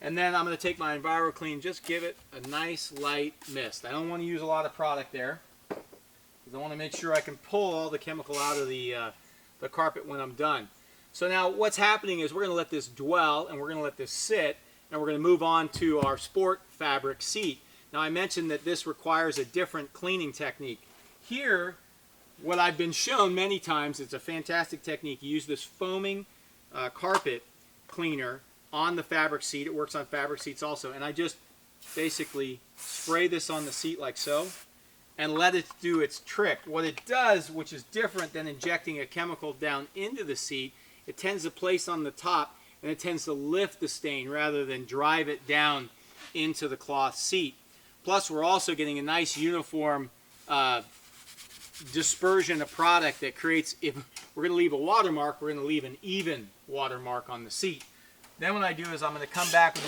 And then I'm going to take my EnviroClean, just give it a nice light mist. I don't want to use a lot of product there, because I want to make sure I can pull all the chemical out of the carpet when I'm done. So now what's happening is we're going to let this dwell, and we're going to let this sit, and we're going to move on to our sport fabric seat. Now I mentioned that this requires a different cleaning technique. Here, what I've been shown many times, it's a fantastic technique. You use this foaming carpet cleaner on the fabric seat. It works on fabric seats also. And I just basically spray this on the seat like so and let it do its trick. What it does, which is different than injecting a chemical down into the seat, it tends to place on the top, and it tends to lift the stain rather than drive it down into the cloth seat. Plus, we're also getting a nice uniform dispersion of product that creates, if we're going to leave a watermark, we're going to leave an even watermark on the seat. Then what I do is I'm going to come back with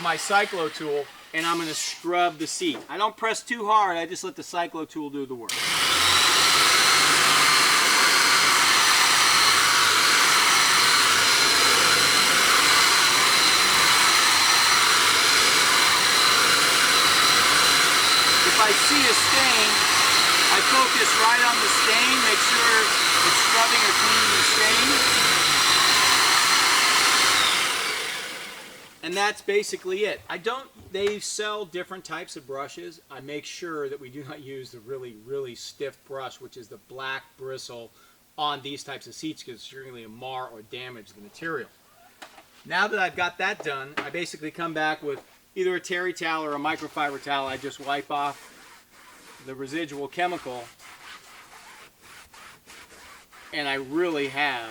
my Cyclo tool, and I'm going to scrub the seat. I don't press too hard, I just let the Cyclo tool do the work. If I see a stain, I focus right on the stain, make sure it's scrubbing or cleaning the stain. And that's basically it. They sell different types of brushes. I make sure that we do not use the really, really stiff brush, which is the black bristle on these types of seats, because you're going to mar or damage the material. Now that I've got that done, I basically come back with either a terry towel or a microfiber towel. I just wipe off the residual chemical, and I really have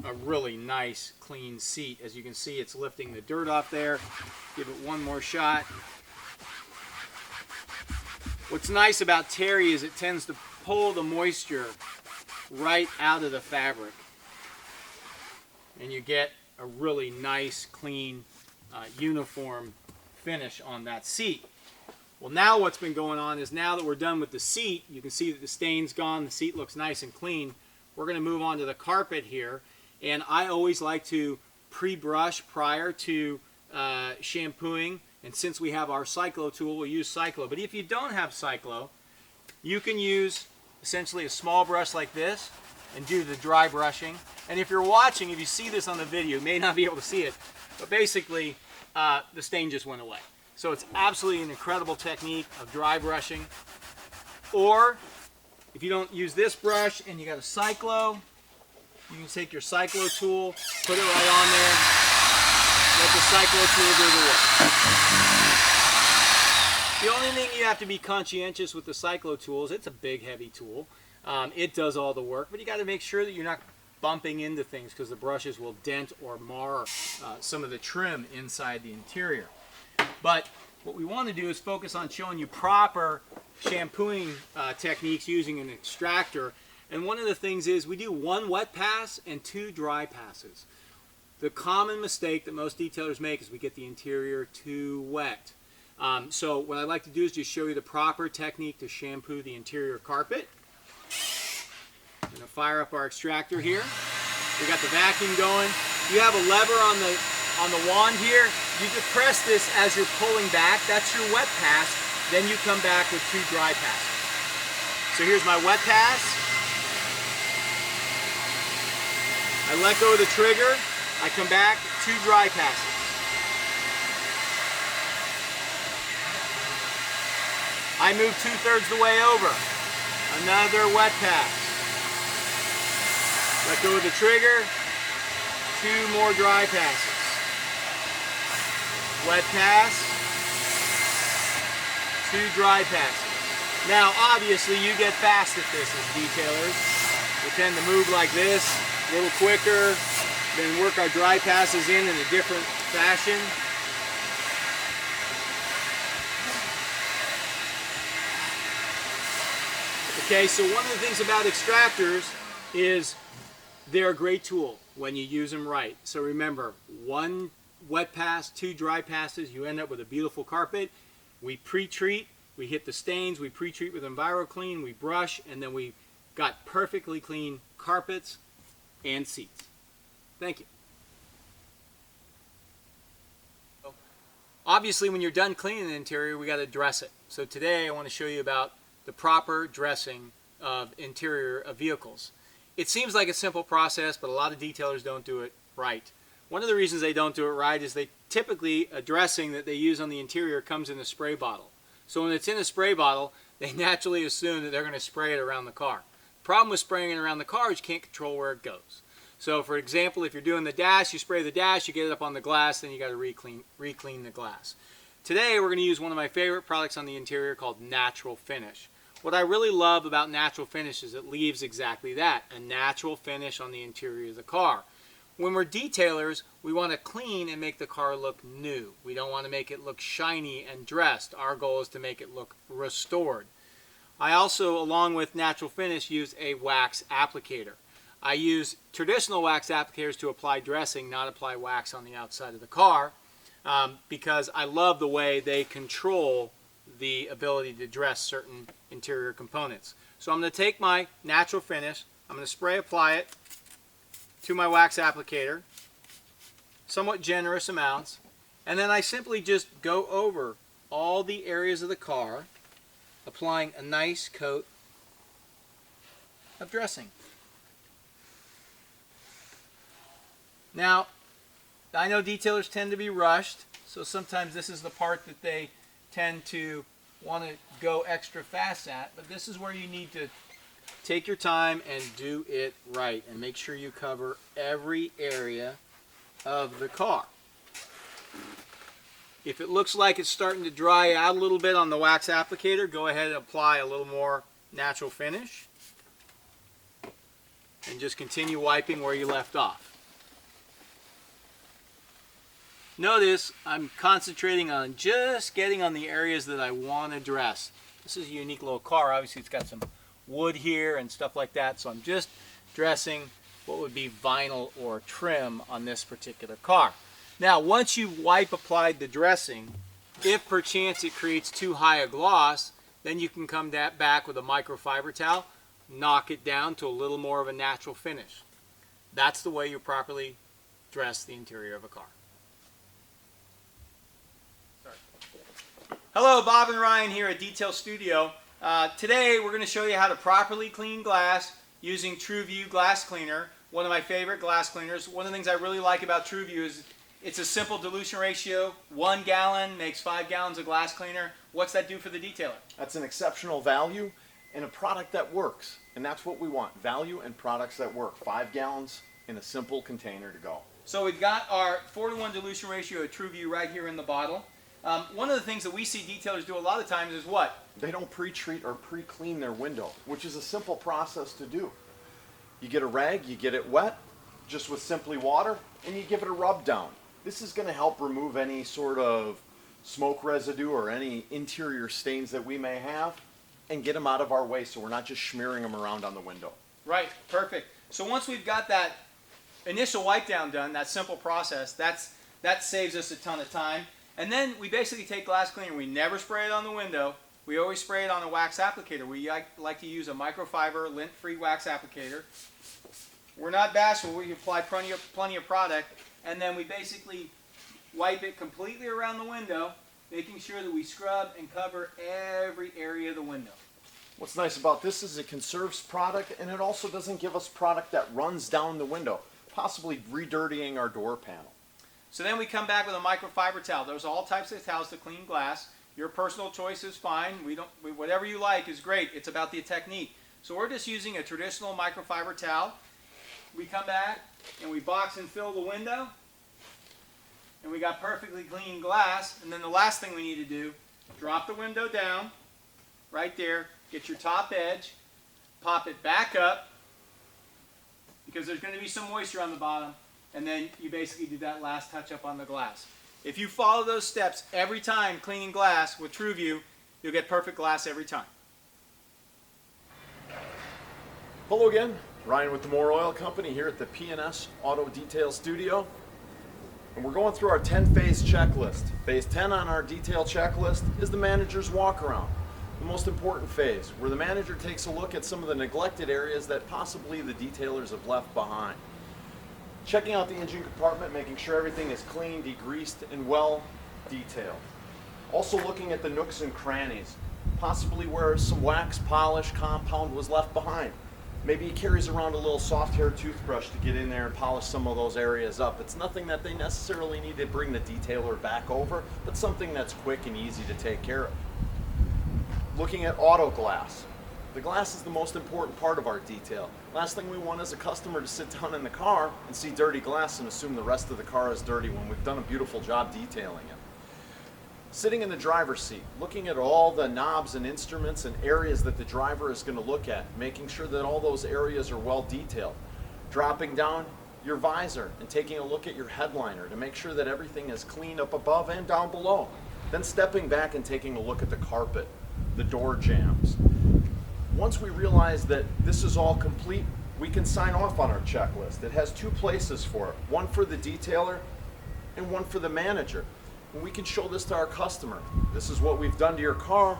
a really nice clean seat. As you can see, it's lifting the dirt off there. Give it one more shot. What's nice about Terry is it tends to pull the moisture right out of the fabric, and you get a really nice, clean, uniform finish on that seat. Well, now what's been going on is now that we're done with the seat, you can see that the stain's gone, the seat looks nice and clean. We're going to move on to the carpet here, and I always like to pre-brush prior to shampooing, and since we have our Cyclo tool, we'll use Cyclo. But if you don't have Cyclo, you can use essentially a small brush like this and do the dry brushing. And if you're watching, if you see this on the video, you may not be able to see it, but basically the stain just went away. So it's absolutely an incredible technique of dry brushing. Or if you don't use this brush and you got a Cyclo, you can take your Cyclo tool, put it right on there, let the Cyclo tool do the work. The only thing you have to be conscientious with the Cyclo tool is it's a big, heavy tool. It does all the work, but you got to make sure that you're not bumping into things because the brushes will dent or mar some of the trim inside the interior. But what we want to do is focus on showing you proper shampooing techniques using an extractor. And one of the things is we do 1 wet pass and 2 dry passes. The common mistake that most detailers make is we get the interior too wet. So what I like to do is just show you the proper technique to shampoo the interior carpet. I'm going to fire up our extractor here. We got the vacuum going. You have a lever on the wand here. You depress this as you're pulling back. That's your wet pass. Then you come back with 2 dry passes. So here's my wet pass. I let go of the trigger. I come back, 2 dry passes. I move 2/3 the way over. Another wet pass. Let go of the trigger. 2 more dry passes. Wet pass. 2 dry passes. Now, obviously, you get fast at this as detailers. We tend to move like this, a little quicker, then work our dry passes in a different fashion. Okay, so one of the things about extractors is they're a great tool when you use them right. So remember, 1 wet pass, 2 dry passes, you end up with a beautiful carpet. We pre-treat, we hit the stains, we pre-treat with EnviroClean, we brush, and then we got perfectly clean carpets and seats. Thank you. Obviously, when you're done cleaning the interior, we got to dress it. So today I want to show you about the proper dressing of interior of vehicles. It seems like a simple process, but a lot of detailers don't do it right. One of the reasons they don't do it right is they typically, a dressing that they use on the interior comes in a spray bottle. So when it's in a spray bottle, they naturally assume that they're going to spray it around the car. The problem with spraying it around the car is you can't control where it goes. So for example, if you're doing the dash, you spray the dash, you get it up on the glass, then you got to re-clean the glass. Today we're going to use one of my favorite products on the interior called Natural Finish. What I really love about Natural Finish is it leaves exactly that, a natural finish on the interior of the car. When we're detailers, we want to clean and make the car look new. We don't want to make it look shiny and dressed. Our goal is to make it look restored. I also, along with Natural Finish, use a wax applicator. I use traditional wax applicators to apply dressing, not apply wax on the outside of the car, because I love the way they control the ability to dress certain interior components. So I'm going to take my Natural Finish, I'm going to spray apply it to my wax applicator, somewhat generous amounts, and then I simply just go over all the areas of the car, applying a nice coat of dressing. Now, I know detailers tend to be rushed, so sometimes this is the part that they tend to want to go extra fast at, but this is where you need to take your time and do it right and make sure you cover every area of the car. If it looks like it's starting to dry out a little bit on the wax applicator, go ahead and apply a little more Natural Finish. and just continue wiping where you left off. Notice I'm concentrating on just getting on the areas that I want to dress. This is a unique little car. Obviously it's got some wood here and stuff like that, so I'm just dressing what would be vinyl or trim on this particular car. Now once you've applied the dressing, if perchance it creates too high a gloss, then you can come back with a microfiber towel, knock it down to a little more of a natural finish. That's the way you properly dress the interior of a car. Hello, Bob and Ryan here at Detail Studio. Today we're going to show you how to properly clean glass using TruView Glass Cleaner, one of my favorite glass cleaners. One of the things I really like about TruView is it's a simple dilution ratio. 1 gallon makes 5 gallons of glass cleaner. What's that do for the detailer? That's an exceptional value and a product that works. And that's what we want, value and products that work. 5 gallons in a simple container to go. So we've got our 4-to-1 dilution ratio of TruView right here in the bottle. One of the things that we see detailers do a lot of times is what? They don't pre-treat or pre-clean their window, which is a simple process to do. You get a rag, you get it wet, just with simply water, and you give it a rub down. This is going to help remove any sort of smoke residue or any interior stains that we may have and get them out of our way so we're not just smearing them around on the window. Right, perfect. So once we've got that initial wipe down done, that simple process, that saves us a ton of time. And then we basically take glass cleaner. We never spray it on the window. We always spray it on a wax applicator. We like to use a microfiber lint-free wax applicator. We're not bashful. We apply plenty of product, and then we basically wipe it completely around the window, making sure that we scrub and cover every area of the window. What's nice about this is it conserves product, and it also doesn't give us product that runs down the window, possibly re-dirtying our door panel. So then we come back with a microfiber towel. There's all types of towels to clean glass. Your personal choice is fine. Whatever you like is great. It's about the technique. So we're just using a traditional microfiber towel. We come back and we box and fill the window. And we got perfectly clean glass. And then the last thing we need to do, drop the window down right there. Get your top edge. Pop it back up because there's going to be some moisture on the bottom. And then you basically do that last touch up on the glass. If you follow those steps every time cleaning glass with TruView, you'll get perfect glass every time. Hello again, Ryan with the Moore Oil Company here at the P&S Auto Detail Studio. And we're going through our 10-phase checklist. Phase 10 on our detail checklist is the manager's walk-around. The most important phase, where the manager takes a look at some of the neglected areas that possibly the detailers have left behind. Checking out the engine compartment, making sure everything is clean, degreased, and well detailed. Also looking at the nooks and crannies, possibly where some wax, polish, compound was left behind. Maybe he carries around a little soft hair toothbrush to get in there and polish some of those areas up. It's nothing that they necessarily need to bring the detailer back over, but something that's quick and easy to take care of. Looking at auto glass. The glass is the most important part of our detail. Last thing we want is a customer to sit down in the car and see dirty glass and assume the rest of the car is dirty when we've done a beautiful job detailing it. Sitting in the driver's seat, looking at all the knobs and instruments and areas that the driver is going to look at, making sure that all those areas are well detailed. Dropping down your visor and taking a look at your headliner to make sure that everything is clean up above and down below. Then stepping back and taking a look at the carpet, the door jambs. Once we realize that this is all complete, we can sign off on our checklist. It has 2 places for it, one for the detailer and one for the manager. And we can show this to our customer. This is what we've done to your car.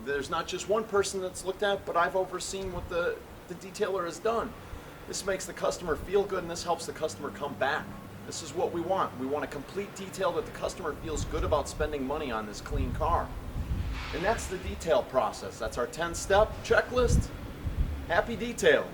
There's not just one person that's looked at, but I've overseen what the detailer has done. This makes the customer feel good, and this helps the customer come back. This is what we want. We want a complete detail that the customer feels good about spending money on this clean car. And that's the detail process. That's our 10-step checklist. Happy detailing.